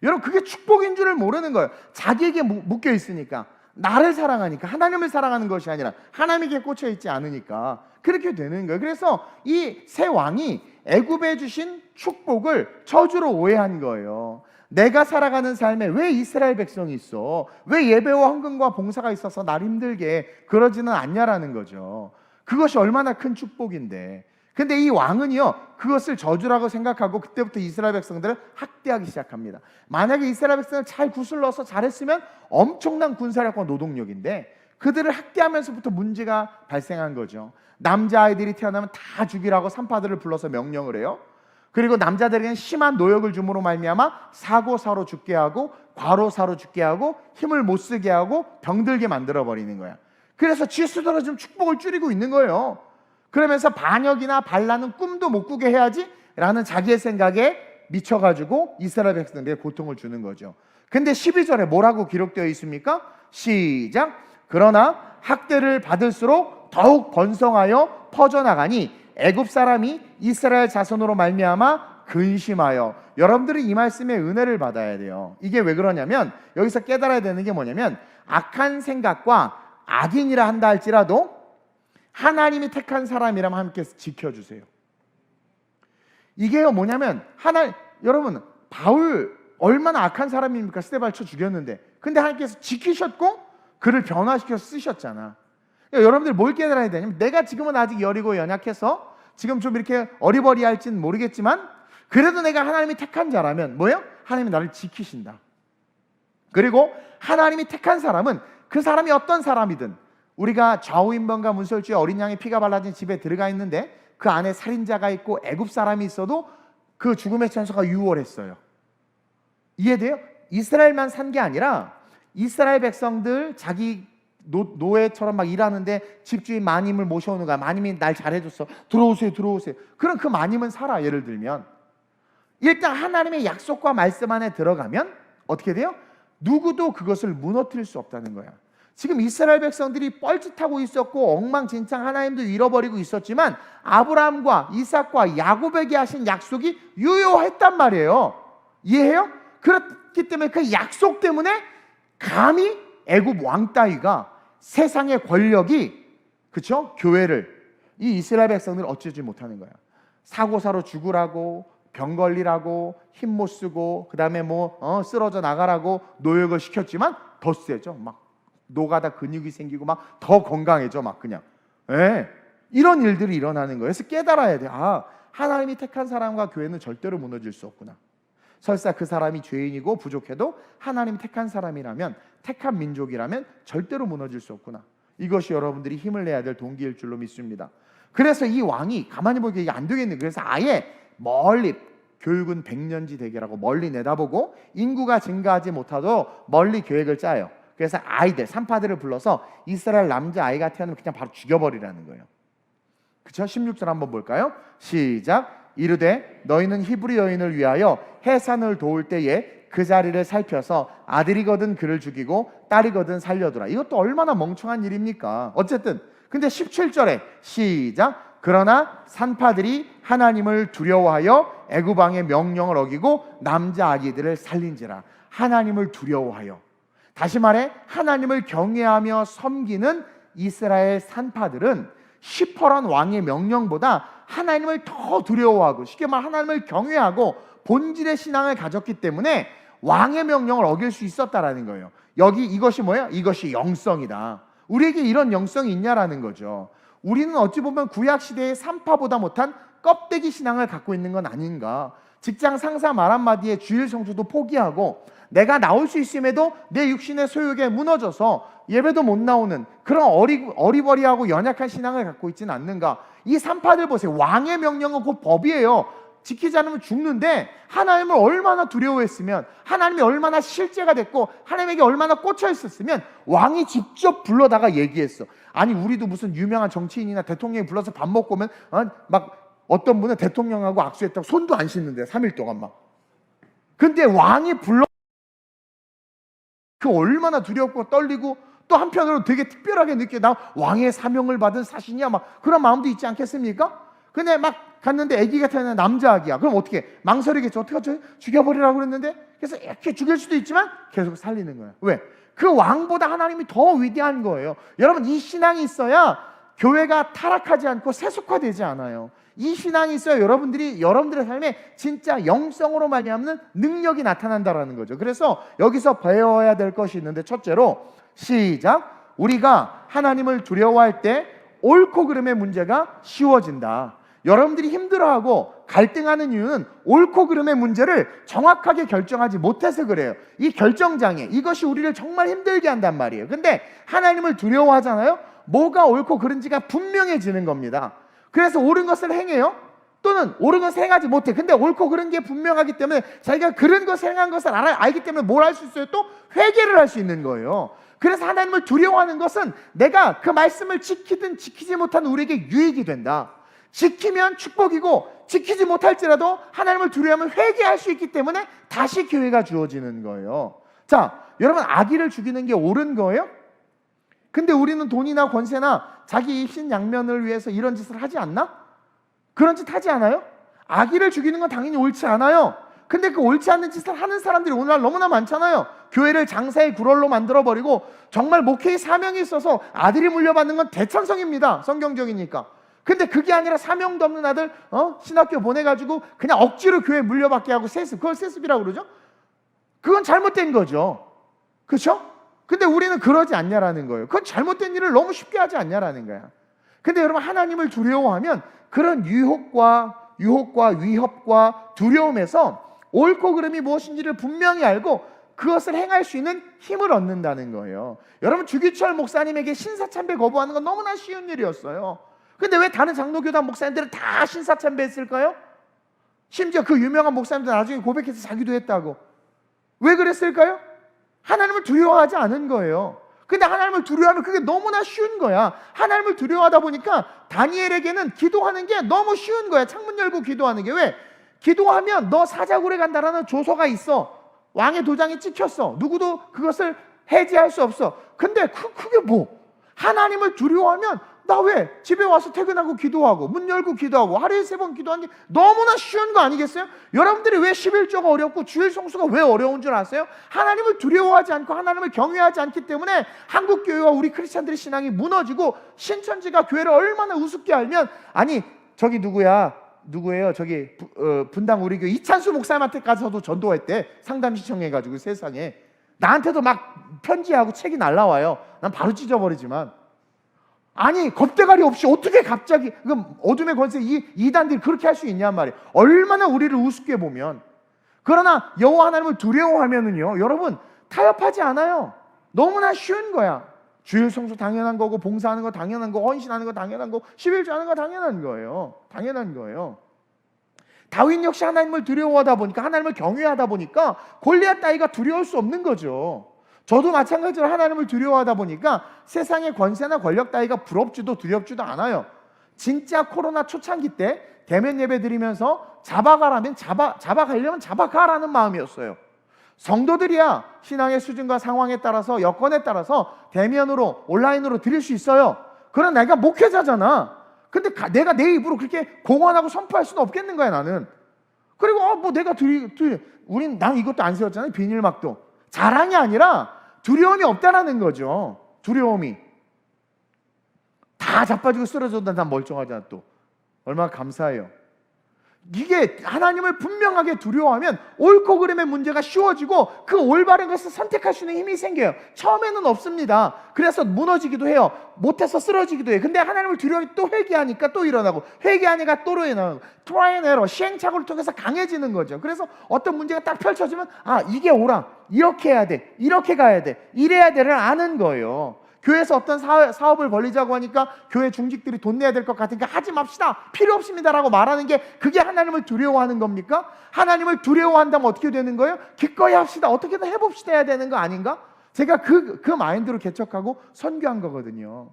여러분, 그게 축복인 줄을 모르는 거예요. 자기에게 묶여 있으니까, 나를 사랑하니까, 하나님을 사랑하는 것이 아니라 하나님에게 꽂혀 있지 않으니까 그렇게 되는 거예요. 그래서 이 새 왕이 애굽에 주신 축복을 저주로 오해한 거예요. 내가 살아가는 삶에 왜 이스라엘 백성이 있어? 왜 예배와 헌금과 봉사가 있어서 날 힘들게 그러지는 않냐라는 거죠. 그것이 얼마나 큰 축복인데. 근데 이 왕은요, 그것을 저주라고 생각하고 그때부터 이스라엘 백성들을 학대하기 시작합니다. 만약에 이스라엘 백성을 잘 구슬러서 잘했으면 엄청난 군사력과 노동력인데 그들을 학대하면서부터 문제가 발생한 거죠. 남자아이들이 태어나면 다 죽이라고 산파들을 불러서 명령을 해요. 그리고 남자들에게는 심한 노역을 줌으로 말미암아 사고사로 죽게 하고 과로사로 죽게 하고 힘을 못 쓰게 하고 병들게 만들어 버리는 거야. 그래서 지수들은 좀 축복을 줄이고 있는 거예요. 그러면서 반역이나 반란은 꿈도 못 꾸게 해야지 라는 자기의 생각에 미쳐가지고 이스라엘 백성들에게 고통을 주는 거죠. 근데 12절에 뭐라고 기록되어 있습니까? 시작. 그러나 학대를 받을수록 더욱 번성하여 퍼져나가니 애굽 사람이 이스라엘 자손으로 말미암아 근심하여. 여러분들이 이 말씀에 은혜를 받아야 돼요. 이게 왜 그러냐면 여기서 깨달아야 되는 게 뭐냐면 악한 생각과 악인이라 한다 할지라도 하나님이 택한 사람이라면 함께 지켜주세요. 이게요 뭐냐면 여러분, 바울 얼마나 악한 사람입니까? 스데발 쳐 죽였는데, 근데 하나님께서 지키셨고 그를 변화시켜서 쓰셨잖아. 그러니까 여러분들 뭘 깨달아야 되냐면, 내가 지금은 아직 여리고 연약해서 지금 좀 이렇게 어리버리할지는 모르겠지만 그래도 내가 하나님이 택한 자라면 뭐예요? 하나님이 나를 지키신다. 그리고 하나님이 택한 사람은 그 사람이 어떤 사람이든, 우리가 좌우인번과 문설주의 어린 양의 피가 발라진 집에 들어가 있는데 그 안에 살인자가 있고 애굽 사람이 있어도 그 죽음의 천사가 유월했어요. 이해돼요? 이스라엘만 산 게 아니라 이스라엘 백성들 자기 노예처럼 막 일하는데 집주인 마님을 모셔오는 거야. 마님이 날 잘해줬어. 들어오세요, 들어오세요. 그럼 그 마님은 살아. 예를 들면 일단 하나님의 약속과 말씀 안에 들어가면 어떻게 돼요? 누구도 그것을 무너뜨릴 수 없다는 거야. 지금 이스라엘 백성들이 뻘짓하고 있었고 엉망진창 하나님도 잃어버리고 있었지만 아브라함과 이삭과 야곱에게 하신 약속이 유효했단 말이에요. 이해해요? 그렇기 때문에 그 약속 때문에 감히 애굽 왕 따위가 세상의 권력이, 그렇죠? 교회를, 이 이스라엘 백성들을 어찌지 못하는 거야. 사고사로 죽으라고, 병 걸리라고, 힘 못 쓰고, 그 다음에 쓰러져 나가라고 노역을 시켰지만 더 세죠. 막 노가다 근육이 생기고 막 더 건강해져. 막 그냥 이런 일들이 일어나는 거예요. 그래서 깨달아야 돼. 하나님이 택한 사람과 교회는 절대로 무너질 수 없구나. 설사 그 사람이 죄인이고 부족해도 하나님이 택한 사람이라면, 택한 민족이라면 절대로 무너질 수 없구나. 이것이 여러분들이 힘을 내야 될 동기일 줄로 믿습니다. 그래서 이 왕이 가만히 보기에 이게 안 되겠네. 그래서 아예 멀리, 교육은 백년지 대계라고 멀리 내다보고 인구가 증가하지 못하도록 멀리 계획을 짜요. 그래서 아이들, 산파들을 불러서 이스라엘 남자아이가 태어나면 그냥 바로 죽여버리라는 거예요. 그렇죠? 16절 한번 볼까요? 시작. 이르되 너희는 히브리 여인을 위하여 해산을 도울 때에 그 자리를 살펴서 아들이거든 그를 죽이고 딸이거든 살려두라. 이것도 얼마나 멍청한 일입니까? 어쨌든 근데 17절에 시작. 그러나 산파들이 하나님을 두려워하여 애굽 왕의 명령을 어기고 남자 아기들을 살린지라. 하나님을 두려워하여, 다시 말해 하나님을 경외하며 섬기는 이스라엘 산파들은 시퍼런 왕의 명령보다 하나님을 더 두려워하고, 쉽게 말해 하나님을 경외하고 본질의 신앙을 가졌기 때문에 왕의 명령을 어길 수 있었다라는 거예요. 여기 이것이 뭐야? 이것이 영성이다. 우리에게 이런 영성이 있냐라는 거죠. 우리는 어찌 보면 구약시대의 산파보다 못한 껍데기 신앙을 갖고 있는 건 아닌가. 직장 상사 말 한마디에 주일 성수도 포기하고 내가 나올 수 있음에도 내 육신의 소욕에 무너져서 예배도 못 나오는 그런 어리버리하고 연약한 신앙을 갖고 있지는 않는가. 이 산파들 보세요. 왕의 명령은 곧 법이에요. 지키지 않으면 죽는데 하나님을 얼마나 두려워했으면, 하나님이 얼마나 실제가 됐고 하나님에게 얼마나 꽂혀 있었으면 왕이 직접 불러다가 얘기했어. 아니 우리도 무슨 유명한 정치인이나 대통령이 불러서 밥 먹고 오면 막 어떤 분은 대통령하고 악수했다고 손도 안 씻는데 3일 동안 막. 근데 왕이 불러, 그 얼마나 두렵고 떨리고 또 한편으로 되게 특별하게 느껴. 나 왕의 사명을 받은 사신이야 막 그런 마음도 있지 않겠습니까? 근데 막 갔는데 아기가 태어난 남자 아기야. 그럼 어떻게? 망설이겠죠. 어떡하죠? 죽여버리라고 그랬는데, 그래서 이렇게 죽일 수도 있지만 계속 살리는 거야. 왜? 그 왕보다 하나님이 더 위대한 거예요. 여러분, 이 신앙이 있어야 교회가 타락하지 않고 세속화되지 않아요. 이 신앙이 있어야 여러분들의 삶에 진짜 영성으로 말미암는 능력이 나타난다라는 거죠. 그래서 여기서 배워야 될 것이 있는데, 첫째로 시작. 우리가 하나님을 두려워할 때 옳고 그름의 문제가 쉬워진다. 여러분들이 힘들어하고 갈등하는 이유는 옳고 그름의 문제를 정확하게 결정하지 못해서 그래요. 이 결정장애, 이것이 우리를 정말 힘들게 한단 말이에요. 근데 하나님을 두려워하잖아요. 뭐가 옳고 그른지가 분명해지는 겁니다. 그래서 옳은 것을 행해요. 또는 옳은 것을 행하지 못해. 근데 옳고 그른 게 분명하기 때문에 자기가 그른 것을 행한 것을 알기 때문에 뭘 할 수 있어요? 또 회개를 할 수 있는 거예요. 그래서 하나님을 두려워하는 것은 내가 그 말씀을 지키든 지키지 못하는 우리에게 유익이 된다. 지키면 축복이고 지키지 못할지라도 하나님을 두려워하면 회개할 수 있기 때문에 다시 기회가 주어지는 거예요. 자, 여러분, 아기를 죽이는 게 옳은 거예요? 근데 우리는 돈이나 권세나 자기 입신양면을 위해서 이런 짓을 하지 않나? 그런 짓 하지 않아요? 아기를 죽이는 건 당연히 옳지 않아요. 근데 그 옳지 않는 짓을 하는 사람들이 오늘날 너무나 많잖아요. 교회를 장사의 구럴로 만들어버리고 정말 목회의 사명이 있어서 아들이 물려받는 건 대찬성입니다. 성경적이니까. 근데 그게 아니라 사명도 없는 아들 신학교 보내가지고 그냥 억지로 교회 물려받게 하고 세습, 그걸 세습이라고 그러죠? 그건 잘못된 거죠. 그렇죠? 근데 우리는 그러지 않냐라는 거예요. 그건 잘못된 일을 너무 쉽게 하지 않냐라는 거야. 근데 여러분, 하나님을 두려워하면 그런 유혹과 위협과 두려움에서 옳고 그름이 무엇인지를 분명히 알고 그것을 행할 수 있는 힘을 얻는다는 거예요. 여러분, 주기철 목사님에게 신사참배 거부하는 건 너무나 쉬운 일이었어요. 근데 왜 다른 장로교단 목사님들은 다 신사참배 했을까요? 심지어 그 유명한 목사님들 나중에 고백해서 자기도 했다고. 왜 그랬을까요? 하나님을 두려워하지 않은 거예요. 근데 하나님을 두려워하면 그게 너무나 쉬운 거야. 하나님을 두려워하다 보니까 다니엘에게는 기도하는 게 너무 쉬운 거야. 창문 열고 기도하는 게. 왜? 기도하면 너 사자굴에 간다라는 조서가 있어. 왕의 도장이 찍혔어. 누구도 그것을 해지할 수 없어. 근데 그게 뭐? 하나님을 두려워하면 나 왜 집에 와서 퇴근하고 기도하고 문 열고 기도하고 하루에 3번 기도하는 게 너무나 쉬운 거 아니겠어요? 여러분들이 왜 11조가 어렵고 주일 성수가 왜 어려운 줄 아세요? 하나님을 두려워하지 않고 하나님을 경외하지 않기 때문에 한국교회와 우리 크리스찬들의 신앙이 무너지고, 신천지가 교회를 얼마나 우습게 알면, 아니 저기 누구예요? 저기 분당 우리 교회 이찬수 목사님한테 가서도 전도했대. 상담 시청해가지고 세상에 나한테도 막 편지하고 책이 날라와요. 난 바로 찢어버리지만, 아니 겁대가리 없이 어떻게 갑자기 어둠의 권세 이단들이 그렇게 할 수 있냔 말이에요. 얼마나 우리를 우습게 보면. 그러나 여호와 하나님을 두려워하면은요, 여러분 타협하지 않아요. 너무나 쉬운 거야. 주일 성수 당연한 거고, 봉사하는 거 당연한 거, 헌신하는 거 당연한 거, 11조 하는 거 당연한 거예요. 당연한 거예요. 다윗 역시 하나님을 두려워하다 보니까, 하나님을 경외하다 보니까 골리앗 따위가 두려울 수 없는 거죠. 저도 마찬가지로 하나님을 두려워하다 보니까 세상의 권세나 권력 따위가 부럽지도 두렵지도 않아요. 진짜 코로나 초창기 때 대면 예배 드리면서 잡아가라면 잡아가려면 잡아가라는 마음이었어요. 성도들이야 신앙의 수준과 상황에 따라서, 여건에 따라서 대면으로 온라인으로 드릴 수 있어요. 그러나 내가 목회자잖아. 근데 내가 내 입으로 그렇게 공언하고 선포할 수는 없겠는 거야, 나는. 그리고 뭐 내가 난 이것도 안 세웠잖아요. 비닐막도. 자랑이 아니라 두려움이 없다라는 거죠. 두려움이. 다 자빠지고 쓰러져도 난 멀쩡하잖아. 또 얼마나 감사해요. 이게 하나님을 분명하게 두려워하면 옳고 그름의 문제가 쉬워지고 그 올바른 것을 선택할 수 있는 힘이 생겨요. 처음에는 없습니다. 그래서 무너지기도 해요. 못해서 쓰러지기도 해요. 근데 하나님을 두려워하니 또 회개하니까 또 일어나고, 회개하니까 또 일어나고, 트라이 앤 에러, 시행착오를 통해서 강해지는 거죠. 그래서 어떤 문제가 딱 펼쳐지면 이게 옳아, 이렇게 해야 돼, 이렇게 가야 돼, 이래야 돼를 아는 거예요. 교회에서 어떤 사업을 벌리자고 하니까 교회 중직들이 돈 내야 될 것 같으니까 하지 맙시다, 필요 없습니다라고 말하는 게, 그게 하나님을 두려워하는 겁니까? 하나님을 두려워한다면 어떻게 되는 거예요? 기꺼이 합시다, 어떻게든 해봅시다 해야 되는 거 아닌가? 제가 그 마인드로 개척하고 선교한 거거든요.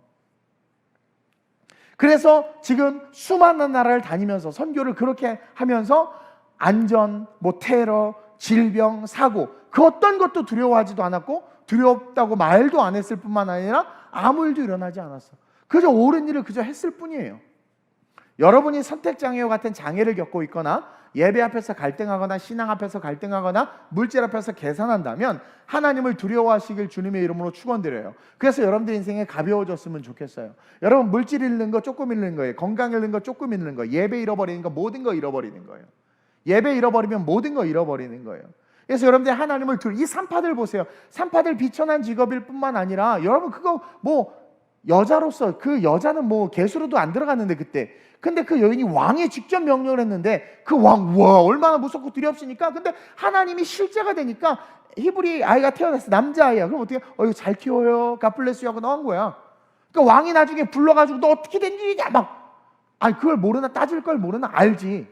그래서 지금 수많은 나라를 다니면서 선교를 그렇게 하면서 안전, 테러, 질병, 사고, 그 어떤 것도 두려워하지도 않았고, 두렵다고 말도 안 했을 뿐만 아니라 아무 일도 일어나지 않았어. 그저 옳은 일을 그저 했을 뿐이에요. 여러분이 선택장애와 같은 장애를 겪고 있거나 예배 앞에서 갈등하거나 신앙 앞에서 갈등하거나 물질 앞에서 계산한다면 하나님을 두려워하시길 주님의 이름으로 축원드려요. 그래서 여러분들 인생에 가벼워졌으면 좋겠어요. 여러분 물질 잃는 거 조금 잃는 거예요. 건강 잃는 거 조금 잃는 거예요. 예배 잃어버리는 거 모든 거 잃어버리는 거예요. 예배 잃어버리면 모든 거 잃어버리는 거예요. 그래서 여러분들 하나님을 이 산파들 보세요. 산파들 비천한 직업일 뿐만 아니라 여러분 그거 뭐 여자로서 그 여자는 뭐 개수로도 안 들어갔는데 그때 근데 그 여인이 왕에 직접 명령을 했는데 그 왕 와 얼마나 무섭고 두렵습니까? 근데 하나님이 실제가 되니까 히브리 아이가 태어났어. 남자아이야. 그럼 어떻게 이거 잘 키워요 갓블레스 하고 나온 거야. 그러니까 왕이 나중에 불러가지고 너 어떻게 된 일이냐 막 아니 그걸 모르나 따질 걸 모르나 알지.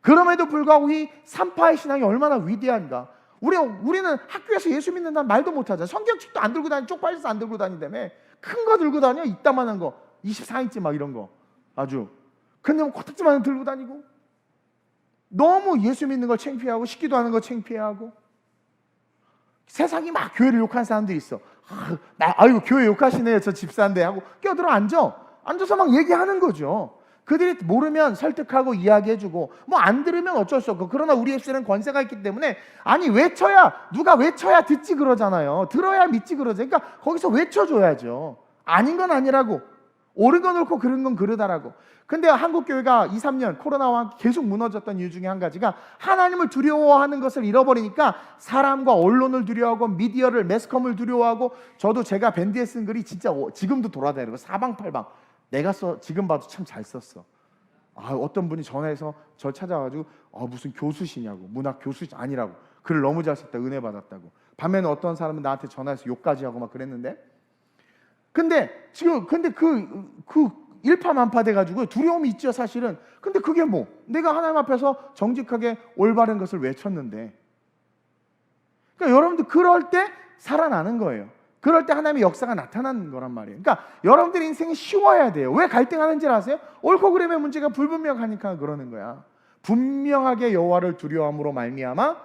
그럼에도 불구하고 이 산파의 신앙이 얼마나 위대한가. 우리는 학교에서 예수 믿는다는 말도 못하잖아. 성경책도 안 들고 다니 쪽팔려서 안 들고 다니다며. 큰 거 들고 다녀 이따만한 거 24인치 막 이런 거 아주. 근데 뭐 코딱지만 들고 다니고 너무 예수 믿는 걸 창피하고 식기도 하는 거 창피하고 세상이 막 교회를 욕하는 사람들이 있어. 아이고 교회 욕하시네요 저 집사인데 하고 껴들어 앉아서 막 얘기하는 거죠. 그들이 모르면 설득하고 이야기해주고 뭐 안 들으면 어쩔 수 없고 그러나 우리 입술은 권세가 있기 때문에 아니 누가 외쳐야 듣지 그러잖아요. 들어야 믿지 그러죠. 그러니까 거기서 외쳐줘야죠. 아닌 건 아니라고 옳은 건 옳고 그른 건 그르다라고. 근데 한국 교회가 2, 3년 코로나와 함께 계속 무너졌던 이유 중에 한 가지가 하나님을 두려워하는 것을 잃어버리니까 사람과 언론을 두려워하고 미디어를 매스컴을 두려워하고 저도 제가 밴드에 쓴 글이 진짜 지금도 돌아다니고 사방팔방 내가 지금 봐도 참 잘 썼어. 어떤 분이 전화해서 저 찾아가지고 무슨 교수시냐고 문학 교수 아니라고 글 너무 잘 썼다 은혜 받았다고. 밤에는 어떤 사람은 나한테 전화해서 욕까지 하고 막 그랬는데 근데 그 일파만파 돼가지고 두려움이 있죠 사실은. 근데 그게 뭐 내가 하나님 앞에서 정직하게 올바른 것을 외쳤는데 그러니까 여러분들 그럴 때 살아나는 거예요. 그럴 때 하나님의 역사가 나타나는 거란 말이에요. 그러니까 여러분들 인생이 쉬워야 돼요. 왜 갈등하는지 아세요? 옳고 그름의 문제가 불분명하니까 그러는 거야. 분명하게 여호와를 두려워함으로 말미암아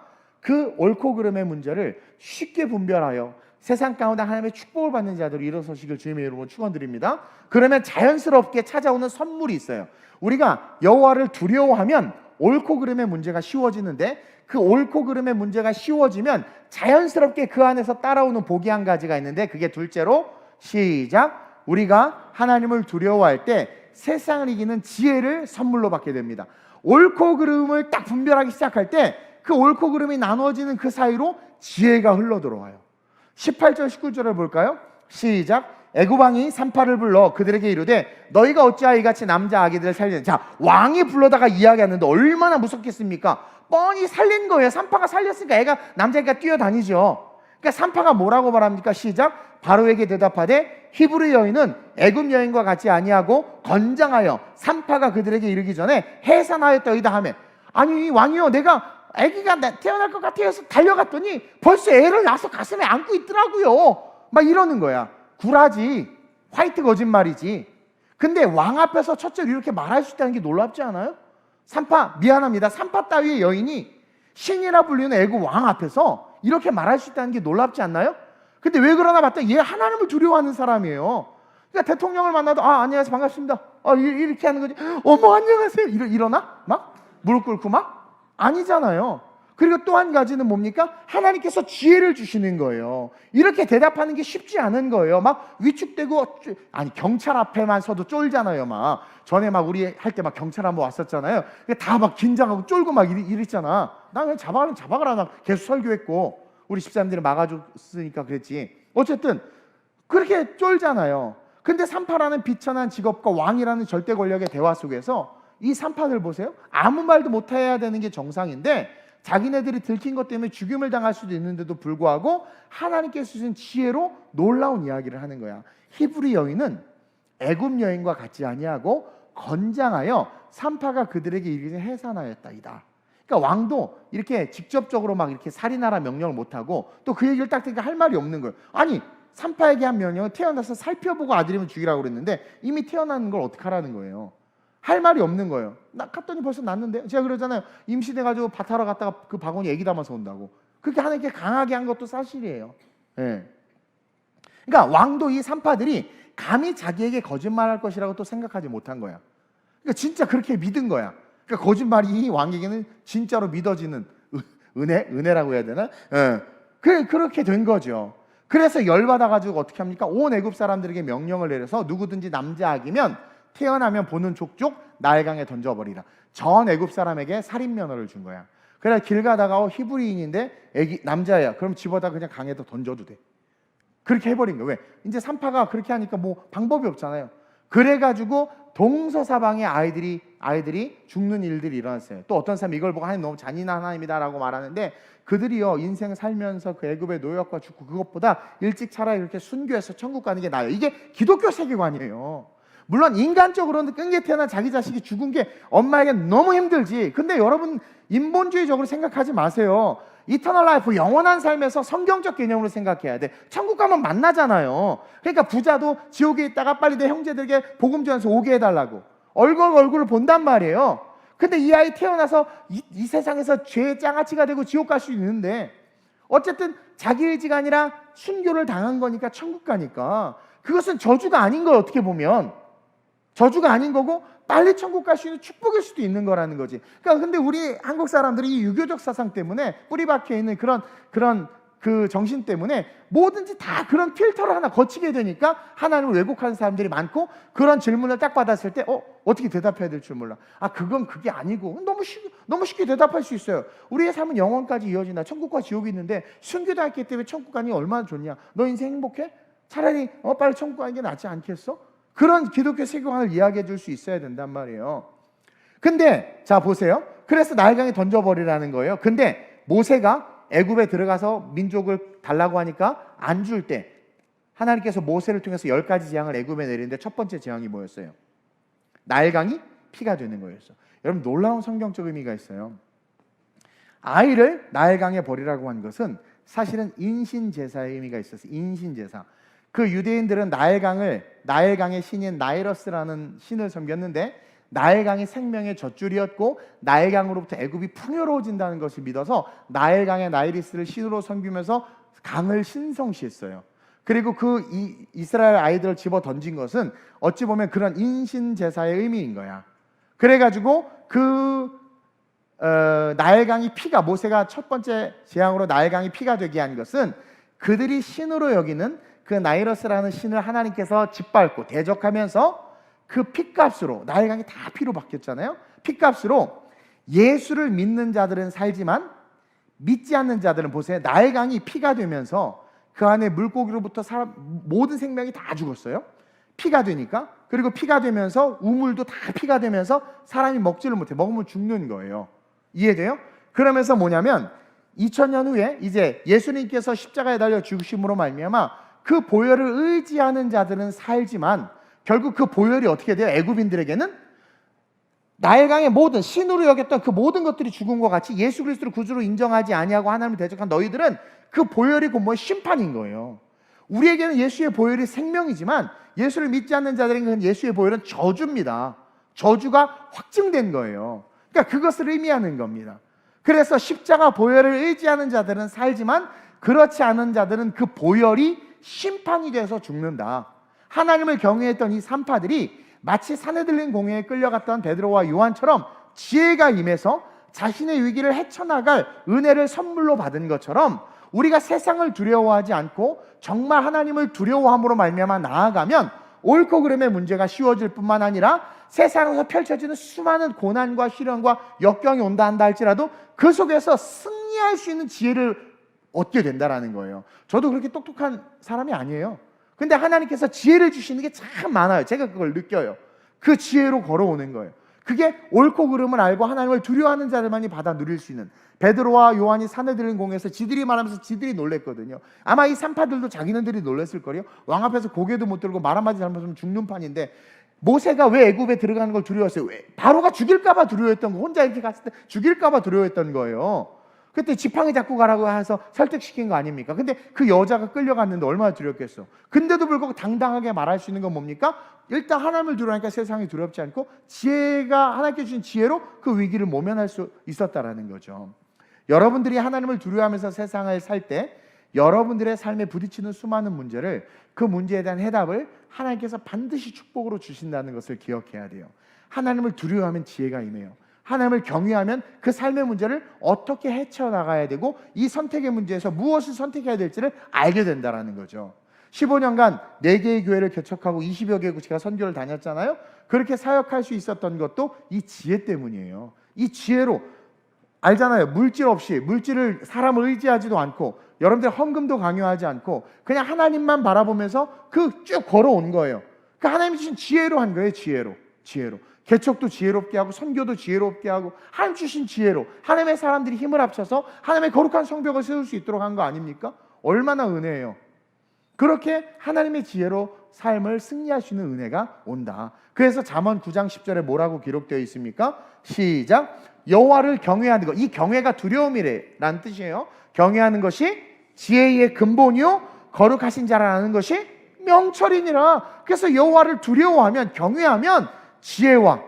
그 옳고 그름의 문제를 쉽게 분별하여 세상 가운데 하나님의 축복을 받는 자들이 일어서시길 주님의 이름으로 축원드립니다. 그러면 자연스럽게 찾아오는 선물이 있어요. 우리가 여호와를 두려워하면 옳고 그름의 문제가 쉬워지는데 그 옳고 그름의 문제가 쉬워지면 자연스럽게 그 안에서 따라오는 복이 한 가지가 있는데 그게 둘째로 시작. 우리가 하나님을 두려워할 때 세상을 이기는 지혜를 선물로 받게 됩니다. 옳고 그름을 딱 분별하기 시작할 때 그 옳고 그름이 나누어지는 그 사이로 지혜가 흘러들어와요. 18절 19절을 볼까요? 시작. 애굽왕이 산파를 불러 그들에게 이르되 너희가 어찌하여 이같이 남자 아기들을 살리는. 자, 왕이 불러다가 이야기하는데 얼마나 무섭겠습니까? 뻔히 살린 거예요. 산파가 살렸으니까 남자애가 뛰어다니죠. 그러니까 산파가 뭐라고 말합니까? 시작. 바로에게 대답하되 히브리 여인은 애굽 여인과 같이 아니하고 건장하여 산파가 그들에게 이르기 전에 해산하였더이다 하며. 아니 왕이요 내가 아기가 태어날 것 같아 해서 달려갔더니 벌써 애를 낳아서 가슴에 안고 있더라고요. 막 이러는 거야. 구라지. 화이트 거짓말이지. 근데 왕 앞에서 첫째로 이렇게 말할 수 있다는 게 놀랍지 않아요? 미안합니다. 산파 따위의 여인이 신이라 불리는 애굽 왕 앞에서 이렇게 말할 수 있다는 게 놀랍지 않나요? 근데 왜 그러나 봤더니 얘 하나님을 두려워하는 사람이에요. 그러니까 대통령을 만나도 안녕하세요 반갑습니다. 이렇게 하는 거지. 어머 안녕하세요. 일어나? 막 무릎 꿇고 막? 아니잖아요. 그리고 또 한 가지는 뭡니까? 하나님께서 지혜를 주시는 거예요. 이렇게 대답하는 게 쉽지 않은 거예요. 막 위축되고 경찰 앞에만 서도 쫄잖아요. 막 전에 막 우리 할 때 막 경찰 한번 왔었잖아요. 다 막 긴장하고 쫄고 막 이랬잖아. 나 그냥 잡아가라 나 계속 설교했고 우리 집사님들이 막아줬으니까 그랬지. 어쨌든 그렇게 쫄잖아요. 근데 산파라는 비천한 직업과 왕이라는 절대 권력의 대화 속에서 이 산파들 보세요. 아무 말도 못해야 되는 게 정상인데 자기네들이 들킨 것 때문에 죽임을 당할 수도 있는데도 불구하고 하나님께서 주신 지혜로 놀라운 이야기를 하는 거야. 히브리 여인은 애굽 여인과 같지 아니하고 건장하여 산파가 그들에게 이르기를 해산하였다이다. 그러니까 왕도 이렇게 직접적으로 막 이렇게 살인하라 명령을 못하고 또 그 얘기를 딱 들으니까 할 말이 없는 거예요. 아니 산파에게 한 명령은 태어나서 살펴보고 아들이면 죽이라고 그랬는데 이미 태어나는 걸 어떻게 하라는 거예요. 할 말이 없는 거예요. 나 갔더니 벌써 났는데. 제가 그러잖아요. 임신해가지고 밭하러 갔다가 그 바구니 애기 담아서 온다고. 그렇게 하나님께 강하게 한 것도 사실이에요. 예. 그러니까 왕도 이 산파들이 감히 자기에게 거짓말할 것이라고 또 생각하지 못한 거야. 그러니까 진짜 그렇게 믿은 거야. 그러니까 거짓말이 왕에게는 진짜로 믿어지는 은혜라고 해야 되나? 그렇게 된 거죠. 그래서 열받아가지고 어떻게 합니까? 온 애굽 사람들에게 명령을 내려서 누구든지 남자아기면 태어나면 보는 족족 나일강에 던져버리라. 전 애굽 사람에게 살인 면허를 준 거야. 그래 길 가다가 히브리인인데 남자야. 그럼 집어다 그냥 강에다 던져도 돼. 그렇게 해버린 거예요. 왜? 이제 산파가 그렇게 하니까 뭐 방법이 없잖아요. 그래가지고 동서사방의 아이들이 죽는 일들이 일어났어요. 또 어떤 사람이 이걸 보고 하나님 너무 잔인한 하나님이다라고 말하는데, 그들이요 인생 살면서 그 애굽의 노역과 죽고 그것보다 일찍 차라리 이렇게 순교해서 천국 가는 게 나아요. 이게 기독교 세계관이에요. 물론 인간적으로는 끈기에 태어난 자기 자식이 죽은 게 엄마에게 너무 힘들지. 근데 여러분 인본주의적으로 생각하지 마세요. 이터널 라이프, 영원한 삶에서 성경적 개념으로 생각해야 돼. 천국 가면 만나잖아요. 그러니까 부자도 지옥에 있다가 빨리 내 형제들에게 복음 전해서 오게 해달라고 얼굴을 본단 말이에요. 근데 이 아이 태어나서 이 세상에서 죄의 장아찌가 되고 지옥 갈 수 있는데, 어쨌든 자기 의지가 아니라 순교를 당한 거니까 천국 가니까 그것은 저주가 아닌 거예요. 어떻게 보면 저주가 아닌 거고 빨리 천국 갈 수 있는 축복일 수도 있는 거라는 거지. 그러니까 근데 우리 한국 사람들이 이 유교적 사상 때문에 뿌리 박혀 있는 그런 그 정신 때문에 뭐든지 다 그런 필터를 하나 거치게 되니까 하나님을 왜곡하는 사람들이 많고, 그런 질문을 딱 받았을 때 어떻게 대답해야 될 줄 몰라. 그건 그게 아니고, 너무 쉽게 대답할 수 있어요. 우리의 삶은 영원까지 이어진다. 천국과 지옥이 있는데 순교도 했기 때문에 천국 가니 얼마나 좋냐. 너 인생 행복해? 차라리 빨리 천국 가는 게 낫지 않겠어? 그런 기독교 세계관을 이야기해 줄 수 있어야 된단 말이에요. 근데 자 보세요. 그래서 나일강에 던져버리라는 거예요. 근데 모세가 애굽에 들어가서 민족을 달라고 하니까 안 줄 때 하나님께서 모세를 통해서 10가지 재앙을 애굽에 내리는데 첫 번째 재앙이 뭐였어요? 나일강이 피가 되는 거였어. 여러분 놀라운 성경적 의미가 있어요. 아이를 나일강에 버리라고 한 것은 사실은 인신제사의 의미가 있었어요. 인신제사. 그 유대인들은 나일강의 신인 나이러스라는 신을 섬겼는데, 나일강이 생명의 젖줄이었고 나일강으로부터 애굽이 풍요로워진다는 것을 믿어서 나일강의 나이리스를 신으로 섬기면서 강을 신성시했어요. 그리고 그 이스라엘 아이들을 집어 던진 것은 어찌 보면 그런 인신제사의 의미인 거야. 그래가지고 나일강이 피가, 모세가 첫 번째 재앙으로 나일강이 피가 되게 한 것은 그들이 신으로 여기는 그 나이러스라는 신을 하나님께서 짓밟고 대적하면서 그 피값으로, 나일강이 다 피로 바뀌었잖아요. 피값으로 예수를 믿는 자들은 살지만 믿지 않는 자들은, 보세요, 나일강이 피가 되면서 그 안에 물고기로부터 모든 생명이 다 죽었어요. 피가 되니까. 그리고 피가 되면서 우물도 다 피가 되면서 사람이 먹지를 못해. 먹으면 죽는 거예요. 이해돼요? 그러면서 뭐냐면 2000년 후에 이제 예수님께서 십자가에 달려 죽으심으로 말미암아 그 보혈을 의지하는 자들은 살지만, 결국 그 보혈이 어떻게 돼요? 애굽인들에게는 나일강의 모든 신으로 여겼던 그 모든 것들이 죽은 것 같이 예수 그리스도를 구주로 인정하지 아니하고 하나님을 대적한 너희들은 그 보혈이 곧 뭐 심판인 거예요. 우리에게는 예수의 보혈이 생명이지만 예수를 믿지 않는 자들에게는 예수의 보혈은 저주입니다. 저주가 확증된 거예요. 그러니까 그것을 의미하는 겁니다. 그래서 십자가 보혈을 의지하는 자들은 살지만 그렇지 않은 자들은 그 보혈이 심판이 돼서 죽는다. 하나님을 경외했던 이 산파들이 마치 사내들린 공회에 끌려갔던 베드로와 요한처럼 지혜가 임해서 자신의 위기를 헤쳐나갈 은혜를 선물로 받은 것처럼, 우리가 세상을 두려워하지 않고 정말 하나님을 두려워함으로 말미암아 나아가면 옳고 그름의 문제가 쉬워질 뿐만 아니라 세상에서 펼쳐지는 수많은 고난과 시련과 역경이 온다 한다 할지라도 그 속에서 승리할 수 있는 지혜를 얻게 된다라는 거예요. 저도 그렇게 똑똑한 사람이 아니에요. 근데 하나님께서 지혜를 주시는 게 참 많아요. 제가 그걸 느껴요. 그 지혜로 걸어오는 거예요. 그게 옳고 그름을 알고 하나님을 두려워하는 자들만이 받아 누릴 수 있는. 베드로와 요한이 산헤드린 공에서 지들이 말하면서 지들이 놀랬거든요. 아마 이 산파들도 자기네들이 놀랬을 거예요. 왕 앞에서 고개도 못 들고 말 한마디 잘못하면 죽는 판인데, 모세가 왜 애굽에 들어가는 걸 두려웠어요? 왜? 바로가 죽일까 봐 두려워했던 거. 혼자 이렇게 갔을 때 죽일까 봐 두려워했던 거예요. 그때 지팡이 잡고 가라고 해서 설득시킨 거 아닙니까? 근데 그 여자가 끌려갔는데 얼마나 두렵겠어. 근데도 불구하고 당당하게 말할 수 있는 건 뭡니까? 일단 하나님을 두려워하니까 세상이 두렵지 않고 지혜가, 하나님께 주신 지혜로 그 위기를 모면할 수 있었다라는 거죠. 여러분들이 하나님을 두려워하면서 세상을 살 때 여러분들의 삶에 부딪히는 수많은 문제를, 그 문제에 대한 해답을 하나님께서 반드시 축복으로 주신다는 것을 기억해야 돼요. 하나님을 두려워하면 지혜가 임해요. 하나님을 경외하면 그 삶의 문제를 어떻게 헤쳐나가야 되고 이 선택의 문제에서 무엇을 선택해야 될지를 알게 된다는 거죠. 15년간 4개의 교회를 개척하고 20여 개국 제가 선교를 다녔잖아요. 그렇게 사역할 수 있었던 것도 이 지혜 때문이에요. 이 지혜로 알잖아요. 물질 없이, 물질을 사람을 의지하지도 않고 여러분들 헌금도 강요하지 않고 그냥 하나님만 바라보면서 그 쭉 걸어온 거예요. 그 하나님이 주신 지혜로 한 거예요. 지혜로 개척도 지혜롭게 하고 선교도 지혜롭게 하고 하나님 주신 지혜로 하나님의 사람들이 힘을 합쳐서 하나님의 거룩한 성벽을 세울 수 있도록 한 거 아닙니까? 얼마나 은혜예요. 그렇게 하나님의 지혜로 삶을 승리할 수 있는 은혜가 온다. 그래서 잠언 9장 10절에 뭐라고 기록되어 있습니까? 시작. 여호와를 경외하는 것. 이 경외가 두려움이라는 뜻이에요. 경외하는 것이 지혜의 근본이요 거룩하신 자라 아는 것이 명철이니라. 그래서 여호와를 두려워하면 경외하면 지혜와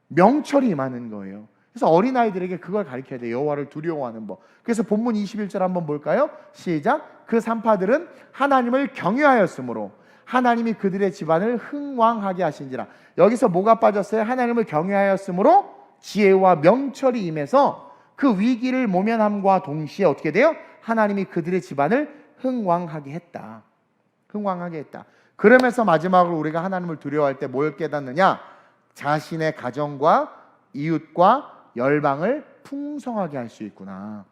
명철이 임하는 거예요. 그래서 어린아이들에게 그걸 가르쳐야 돼요. 여호와를 두려워하는 법. 그래서 본문 21절 한번 볼까요? 시작. 그 산파들은 하나님을 경외하였으므로 하나님이 그들의 집안을 흥왕하게 하신지라. 여기서 뭐가 빠졌어요? 하나님을 경외하였으므로 지혜와 명철이 임해서 그 위기를 모면함과 동시에 어떻게 돼요? 하나님이 그들의 집안을 흥왕하게 했다. 흥왕하게 했다. 그러면서 마지막으로 우리가 하나님을 두려워할 때 뭘 깨닫느냐? 자신의 가정과 이웃과 열방을 풍성하게 할 수 있구나.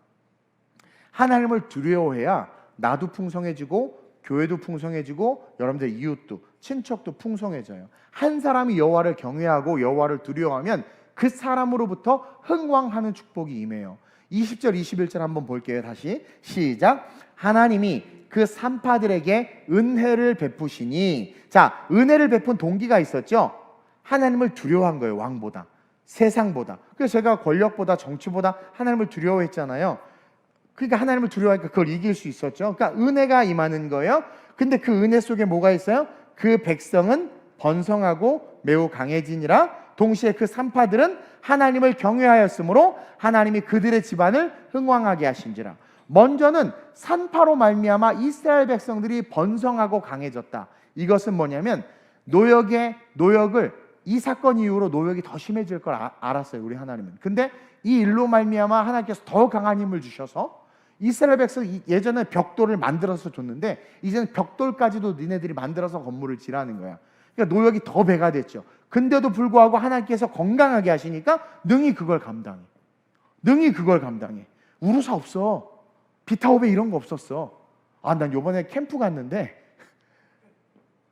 하나님을 두려워해야 나도 풍성해지고 교회도 풍성해지고 여러분들 이웃도 친척도 풍성해져요. 한 사람이 여호와를 경외하고 여호와를 두려워하면 그 사람으로부터 흥왕하는 축복이 임해요. 20절 21절 한번 볼게요. 다시 시작. 하나님이 그 산파들에게 은혜를 베푸시니. 자, 은혜를 베푼 동기가 있었죠. 하나님을 두려워한 거예요. 왕보다, 세상보다. 그래서 제가 권력보다 정치보다 하나님을 두려워했잖아요. 그러니까 하나님을 두려워하니까 그걸 이길 수 있었죠. 그러니까 은혜가 임하는 거예요. 근데 그 은혜 속에 뭐가 있어요? 그 백성은 번성하고 매우 강해지니라. 동시에 그 산파들은 하나님을 경외하였으므로 하나님이 그들의 집안을 흥왕하게 하신지라. 먼저는 산파로 말미암아 이스라엘 백성들이 번성하고 강해졌다. 이것은 뭐냐면 노역을 이 사건 이후로 노역이 더 심해질 걸 알았어요. 우리 하나님은. 근데 이 일로 말미암아 하나님께서 더 강한 힘을 주셔서 이스라엘 백성이 예전에 벽돌을 만들어서 줬는데 이제는 벽돌까지도 니네들이 만들어서 건물을 지라는 거야. 그러니까 노역이 더 배가 됐죠. 근데도 불구하고 하나님께서 건강하게 하시니까 능히 그걸 감당해. 우루사 없어. 비타오베 이런 거 없었어. 난 요번에 캠프 갔는데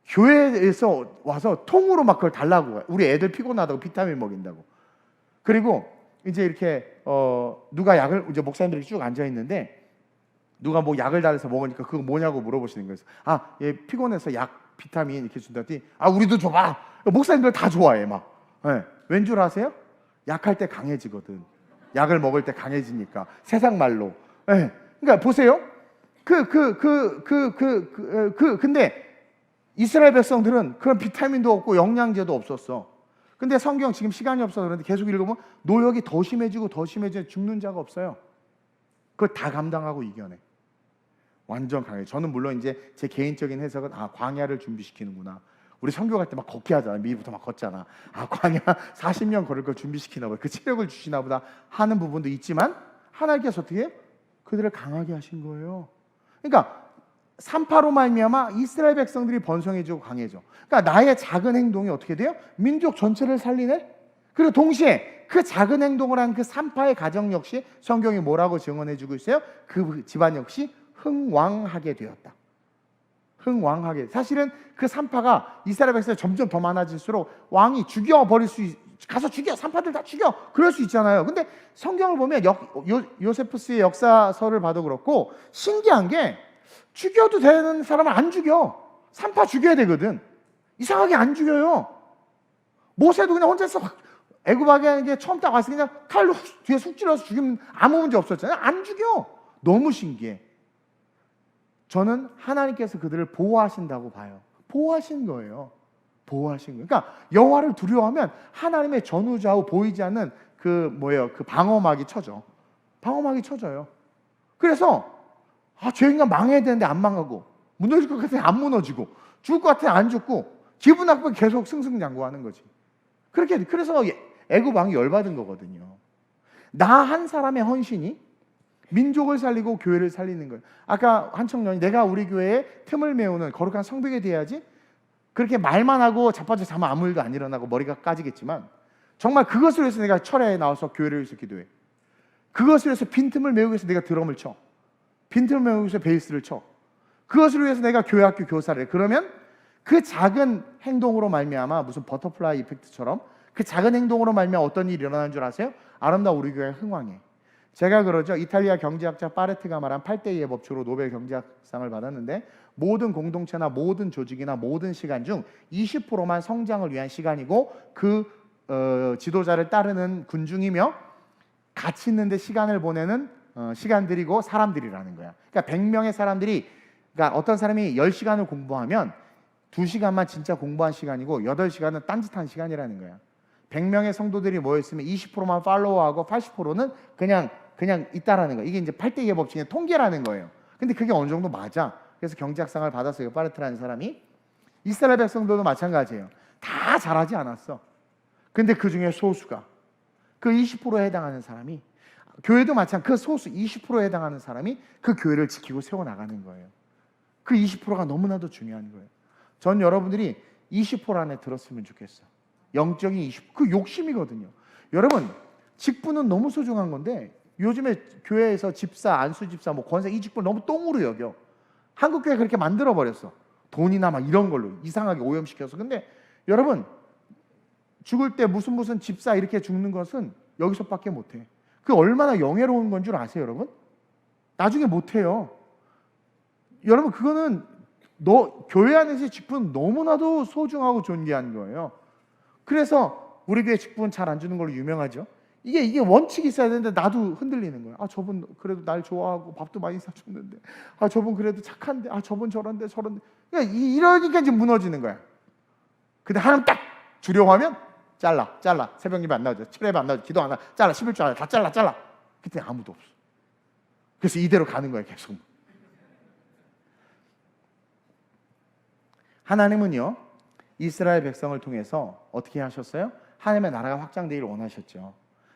교회에서 와서 통으로 막 그걸 달라고 해요. 우리 애들 피곤하다고 비타민 먹인다고. 그리고 이제 이렇게 누가 약을 이제 목사님들이 쭉 앉아 있는데 누가 뭐 약을 달아서 먹으니까 그거 뭐냐고 물어보시는 거예요. 얘 피곤해서 약 비타민 이렇게 준다더니 우리도 줘봐. 목사님들 다 좋아해 막. 네. 왠 줄 아세요? 약할 때 강해지거든. 약을 먹을 때 강해지니까 세상 말로. 네. 그러니까 보세요. 근데 이스라엘 백성들은 그런 비타민도 없고 영양제도 없었어. 근데 성경 지금 시간이 없어서 그런데 계속 읽으면 노역이 더 심해지고 죽는 자가 없어요. 그걸 다 감당하고 이겨내. 완전 강해. 저는 물론 이제 제 개인적인 해석은 광야를 준비시키는구나. 우리 선교 갈 때 막 걷게 하잖아. 미리부터 막 걷잖아. 광야 40년 걸을 걸 준비시키나 보다. 그 체력을 주시나 보다 하는 부분도 있지만 하나님께서 어떻게 해요? 그들을 강하게 하신 거예요. 그러니까 산파로 말미암아 이스라엘 백성들이 번성해지고 강해져. 그러니까 나의 작은 행동이 어떻게 돼요? 민족 전체를 살리네. 그리고 동시에 그 작은 행동을 한 그 산파의 가정 역시 성경이 뭐라고 증언해주고 있어요? 그 집안 역시 흥왕하게 되었다. 흥왕하게. 사실은 그 산파가 이스라엘 백성이 점점 더 많아질수록 왕이 죽여버릴 수 가서 죽여. 산파들 다 죽여. 그럴 수 있잖아요. 근데 성경을 보면 요세푸스의 역사서를 봐도 그렇고 신기한 게 죽여도 되는 사람은 안 죽여. 산파 죽여야 되거든. 이상하게 안 죽여요. 모세도 그냥 혼자서 애굽에 처음 딱 와서 그냥 칼로 뒤에 쑥 찔러서 죽이면 아무 문제 없었잖아요. 안 죽여. 너무 신기해. 저는 하나님께서 그들을 보호하신다고 봐요. 보호하신 거예요. 그러니까 여호와를 두려워하면 하나님의 전후좌우 보이지 않는 그 방어막이 쳐져. 방어막이 쳐져요. 그래서 죄인간 망해야 되는데 안 망하고 무너질 것 같아 안 무너지고 죽을 것 같아 안 죽고 기분 나쁘게 계속 승승장구하는 거지. 그래서 애굽 왕이 열받은 거거든요. 나 한 사람의 헌신이 민족을 살리고 교회를 살리는 거예요. 아까 한 청년이 내가 우리 교회에 틈을 메우는 거룩한 성벽이 돼야지, 그렇게 말만 하고 자빠져 자면 아무 일도 안 일어나고 머리가 까지겠지만, 정말 그것을 위해서 내가 철야에 나와서 교회를 위해서 기도해. 그것을 위해서 빈틈을 메우기 위해서 내가 드럼을 쳐. 빈틈을 메우기 위해서 베이스를 쳐. 그것을 위해서 내가 교회 학교 교사를 해. 그러면 그 작은 행동으로 말미암아, 무슨 버터플라이 이펙트처럼 그 작은 행동으로 말미암아 어떤 일이 일어나는 줄 아세요? 아름다운 우리 교회가 흥왕해. 제가 그러죠. 이탈리아 경제학자 파레트가 말한 8대2의 법칙으로 노벨 경제학상을 받았는데, 모든 공동체나 모든 조직이나 모든 시간 중 20%만 성장을 위한 시간이고, 그 지도자를 따르는 군중이며 가치 있는데 시간을 보내는 시간들이고 사람들이라는 거야. 그러니까 100명의 사람들이, 그러니까 어떤 사람이 10시간을 공부하면 2시간만 진짜 공부한 시간이고 8시간은 딴짓한 시간이라는 거야. 100명의 성도들이 모였으면 20%만 팔로우하고 80%는 그냥 있다라는 거야. 이게 이제 8대2의 법칙의 통계라는 거예요. 근데 그게 어느 정도 맞아. 그래서 경제학상을 받았어요. 파레트라는 사람이. 이스라엘 백성들도 마찬가지예요. 다 잘하지 않았어. 근데 그 중에 소수가, 그 20%에 해당하는 사람이, 교회도 마찬가지, 그 소수 20%에 해당하는 사람이 그 교회를 지키고 세워나가는 거예요. 그 20%가 너무나도 중요한 거예요. 전 여러분들이 20% 안에 들었으면 좋겠어. 영적인 20%. 그 욕심이거든요. 여러분, 직분은 너무 소중한 건데 요즘에 교회에서 집사, 안수집사, 뭐 권사, 이 직분 너무 똥으로 여겨. 한국 교회 그렇게 만들어 버렸어. 돈이나 막 이런 걸로 이상하게 오염시켜서. 근데 여러분, 죽을 때 무슨 집사 이렇게 죽는 것은 여기서밖에 못해. 그 얼마나 영예로운 건 줄 아세요, 여러분? 나중에 못해요. 여러분, 그거는 교회 안에서의 직분 너무나도 소중하고 존귀한 거예요. 그래서 우리 교회 직분 잘 안 주는 걸로 유명하죠. 이게 원칙이 있어야 되는데 나도 흔들리는 거야. 아, 저분 그래도 날 좋아하고 밥도 많이 사줬는데, 아, 저분 그래도 착한데, 아, 저분 저런데. 그러니까 이러니까 이제 무너지는 거야. 근데 하나님 딱 주려고 하면 잘라. 새벽 예배 안 나오죠. 철야 예배 안 나오죠. 기도 안 하죠. 잘라. 11조 안에 다 잘라. 그때 아무도 없어. 그래서 이대로 가는 거예요, 계속. 하나님은요, 이스라엘 백성을 통해서 어떻게 하셨어요? 하나님의 나라가 확장되기를 원하셨죠.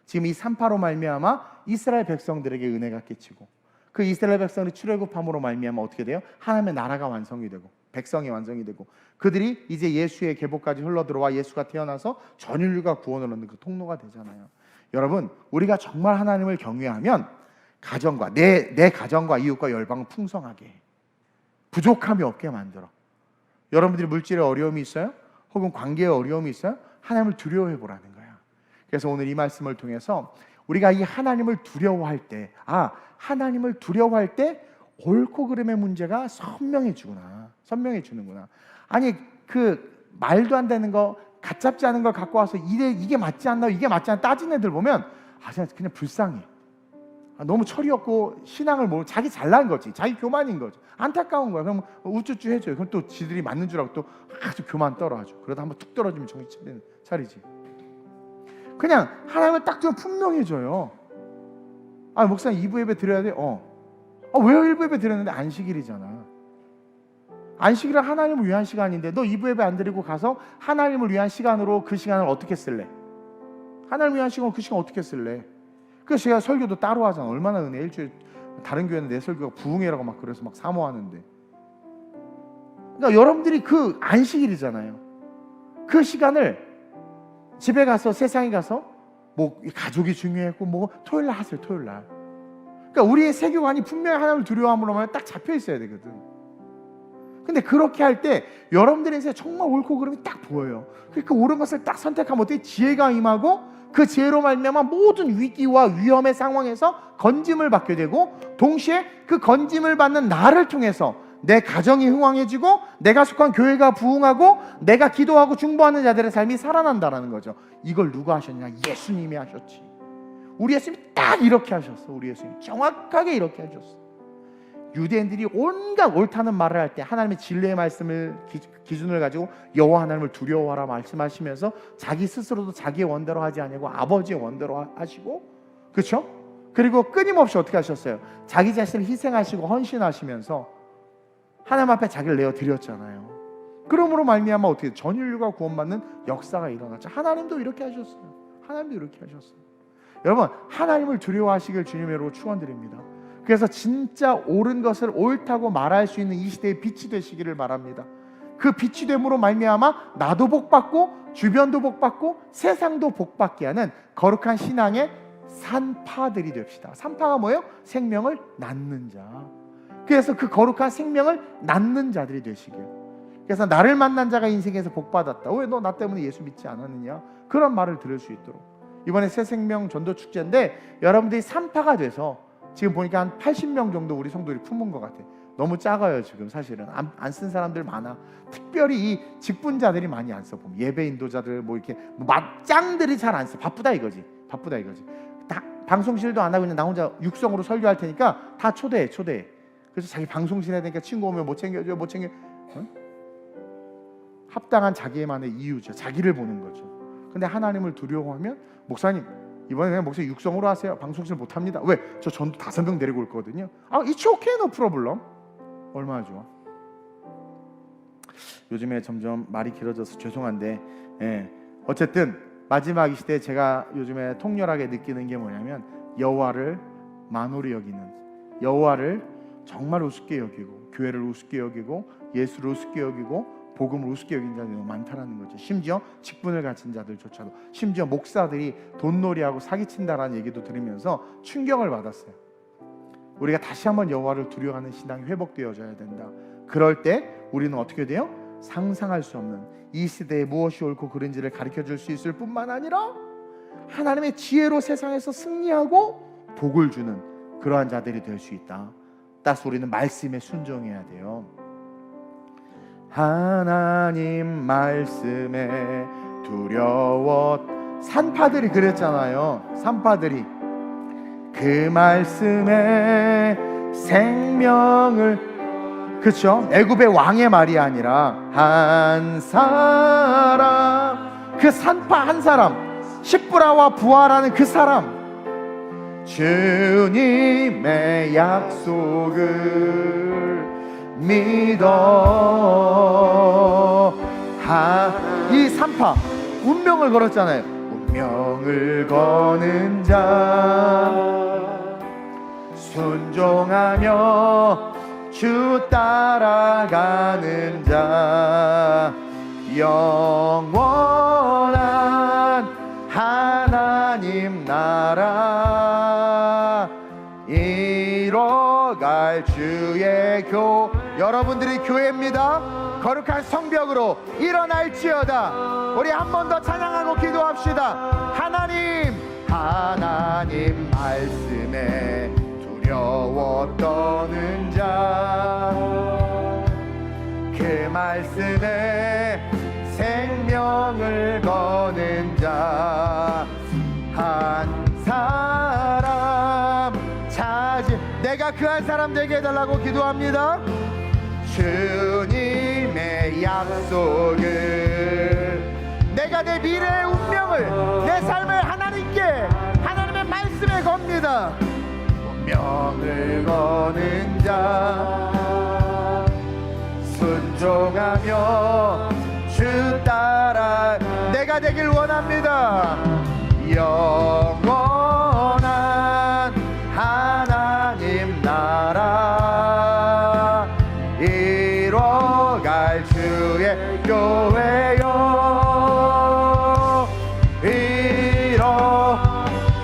지금 이 산파로 말미암아 이스라엘 백성들에게 은혜가 끼치고, 그 이스라엘 백성이 출애굽함으로 말미암아 어떻게 돼요? 하나님의 나라가 완성이 되고, 백성이 완성이 되고, 그들이 이제 예수의 계보까지 흘러들어와 예수가 태어나서 전 인류가 구원을 얻는 그 통로가 되잖아요. 여러분, 우리가 정말 하나님을 경외하면 가정과 내 가정과 이웃과 열방은 풍성하게 해. 부족함이 없게 만들어. 여러분들이 물질에 어려움이 있어요? 혹은 관계에 어려움이 있어요? 하나님을 두려워해 보라는 거야. 그래서 오늘 이 말씀을 통해서 우리가 이 하나님을 두려워할 때, 하나님을 두려워할 때 옳고 그름의 문제가 선명해지는구나. 아니, 그 말도 안 되는 거, 갖잡지 않은 걸 갖고 와서 이게 맞지 않나, 이게 맞지 않나 따지는 애들 보면 그냥 불쌍해. 너무 철이 없고 신앙을 모르고 자기 잘난 거지, 자기 교만인 거지. 안타까운 거야. 그럼 우쭈쭈 해줘요. 그럼 또 지들이 맞는 줄 알고 또 아주 교만 떨어하죠. 그러다 한번 툭 떨어지면 정신 차리지. 그냥 하나님을 딱 좀 분명해져요. 목사님 2부 예배 드려야 돼? 왜요? 1부 예배 드렸는데 안식일이잖아. 안식일은 하나님을 위한 시간인데 너 2부 예배 안 드리고 가서 하나님을 위한 시간으로 그 시간을 어떻게 쓸래? 하나님을 위한 시간으로 그 시간 어떻게 쓸래? 그래서 제가 설교도 따로 하잖아. 얼마나 은혜. 일주일 다른 교회는 내 설교가 부흥회라고 막 그래서 막 사모하는데, 그러니까 여러분들이 그 안식일이잖아요. 그 시간을 집에 가서, 세상에 가서 뭐 가족이 중요했고 뭐 토요일 날 하세요. 토요일 날. 그러니까 우리의 세계관이 분명히 하나님을 두려워함으로만 딱 잡혀 있어야 되거든. 근데 그렇게 할 때 여러분들의 인생에 정말 옳고 그름이 딱 보여요. 그러니까 옳은 것을 딱 선택하면 어떻게 지혜가 임하고, 그 지혜로 말미암아 모든 위기와 위험의 상황에서 건짐을 받게 되고, 동시에 그 건짐을 받는 나를 통해서 내 가정이 흥왕해지고, 내가 속한 교회가 부흥하고, 내가 기도하고 중보하는 자들의 삶이 살아난다라는 거죠. 이걸 누가 하셨냐? 예수님이 하셨지. 우리 예수님이 딱 이렇게 하셨어. 우리 예수님이 정확하게 이렇게 하셨어. 유대인들이 온갖 옳다는 말을 할 때 하나님의 진리의 말씀을 기준을 가지고 여호와 하나님을 두려워하라 말씀하시면서 자기 스스로도 자기의 원대로 하지 아니하고 아버지의 원대로 하시고, 그렇죠? 그리고 끊임없이 어떻게 하셨어요? 자기 자신을 희생하시고 헌신하시면서 하나님 앞에 자기를 내어 드렸잖아요. 그러므로 말미암아 어떻게 전 인류가 구원받는 역사가 일어났죠. 하나님도 이렇게 하셨어요. 하나님도 이렇게 하셨어요. 여러분, 하나님을 두려워하시길 주님으로 축원드립니다. 그래서 진짜 옳은 것을 옳다고 말할 수 있는 이 시대의 빛이 되시기를 바랍니다. 그 빛이 됨으로 말미암아 나도 복받고 주변도 복받고 세상도 복받게 하는 거룩한 신앙의 산파들이 됩시다. 산파가 뭐예요? 생명을 낳는 자. 그래서 그 거룩한 생명을 낳는 자들이 되시길. 그래서 나를 만난 자가 인생에서 복받았다. 왜 너 나 때문에 예수 믿지 않았느냐? 그런 말을 들을 수 있도록. 이번에 새생명 전도 축제인데 여러분들이 산파가 돼서 지금 보니까 한 80명 정도 우리 성도들이 품은 것 같아. 너무 작아요 지금. 사실은 안 쓴 사람들 많아. 특별히 이 직분자들이 많이 안 써. 보면 예배 인도자들 뭐 이렇게 짱들이 잘 안 써. 바쁘다 이거지. 바쁘다 이거지. 다 방송실도 안 하고 그냥 나 혼자 육성으로 설교할 테니까 다 초대해. 그래서 자기 방송실 해야 되니까 친구 오면 못 챙겨줘. 어? 합당한 자기만의 이유죠. 자기를 보는 거죠. 근데 하나님을 두려워하면 목사님 이번에 그냥 목사님 육성으로 하세요. 방송실 못 합니다. 왜? 저 전도 5명 데리고 올 거거든요. It's okay, no problem. 얼마나 좋아. 요즘에 점점 말이 길어져서 죄송한데 어쨌든 마지막 이 시대에 제가 요즘에 통렬하게 느끼는 게 뭐냐면 여호와를 만홀히 여기는, 여호와를 정말 우습게 여기고 교회를 우습게 여기고 예수를 우습게 여기고 복음을 우습게 여기는 자들이 너무 많다는 거죠. 심지어 직분을 가진 자들조차도, 심지어 목사들이 돈놀이하고 사기친다라는 얘기도 들으면서 충격을 받았어요. 우리가 다시 한번 여호와를 두려워하는 신앙이 회복되어져야 된다. 그럴 때 우리는 어떻게 돼요? 상상할 수 없는 이 시대에 무엇이 옳고 그른지를 가르쳐줄 수 있을 뿐만 아니라 하나님의 지혜로 세상에서 승리하고 복을 주는 그러한 자들이 될 수 있다. 따라서 우리는 말씀에 순종해야 돼요. 하나님 말씀에 두려워. 산파들이 그랬잖아요. 산파들이 그 말씀에 생명을, 그렇죠? 애굽의 왕의 말이 아니라 한 사람, 그 산파 한 사람, 십부라와 부하라는 그 사람, 주님의 약속을 믿어. 이 산파 운명을 걸었잖아요. 운명을 거는 자, 순종하며 주 따라가는 자, 영원한 하나님 나라 이뤄갈 주의 여러분들이 교회입니다. 거룩한 성벽으로 일어날지어다. 우리 한 번 더 찬양하고 기도합시다. 하나님 말씀에 두려워 떠는 자, 그 말씀에 생명을 거는 자, 한 사람 찾지. 내가 그 한 사람 되게 해달라고 기도합니다. 주님의 약속을, 내가 내 미래의 운명을, 내 삶을 하나님께, 하나님의 말씀에 겁니다. 운명을 거는 자, 순종하며 주 따라 내가 되길 원합니다. 영원한 하나님 나라 이뤄갈 주의 교회요.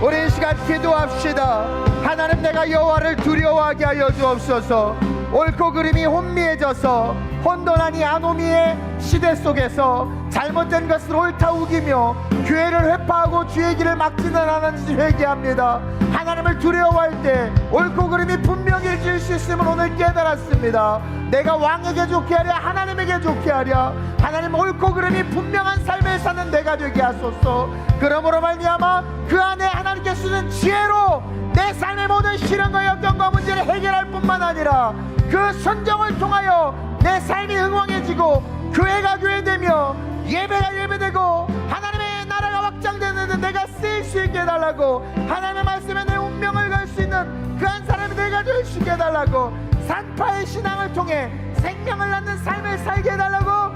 우리 이 시간 기도합시다. 하나님, 내가 여호와를 두려워하게 하여 주옵소서. 옳고 그름이 혼미해져서 혼돈한 이 아노미의 시대 속에서 잘못된 것을 옳다 우기며 교회를 회파하고 주의 길을 막지는 않았는지 회개합니다. 하나님을 두려워할 때 옳고 그름이 분명해질 수 있음을 오늘 깨달았습니다. 내가 왕에게 좋게 하랴 하나님에게 좋게 하랴. 하나님, 옳고 그름이 분명한 삶을 사는 내가 되게 하소서. 그러므로 말미암아 그 안에 하나님께 쓰는 지혜로 내 삶의 모든 시련과 역경과 문제를 해결할 뿐만 아니라 그 순종을 통하여 내 삶이 흥왕해지고 교회가 교회되며 예배가 예배되고 하나님의 나라가 확장되는 내가 쓰일 수 있게 해달라고, 하나님의 말씀에 내 운명을 걸 수 있는 그 한 사람이 내가 될 수 있게 해달라고, 산파의 신앙을 통해 생명을 낳는 삶을 살게 해달라고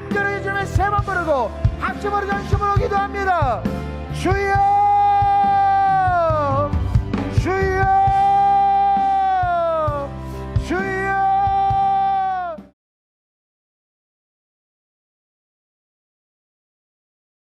간절하게 주님의 세 번 부르고 합심으로 전심으로 기도합니다. 주여 주여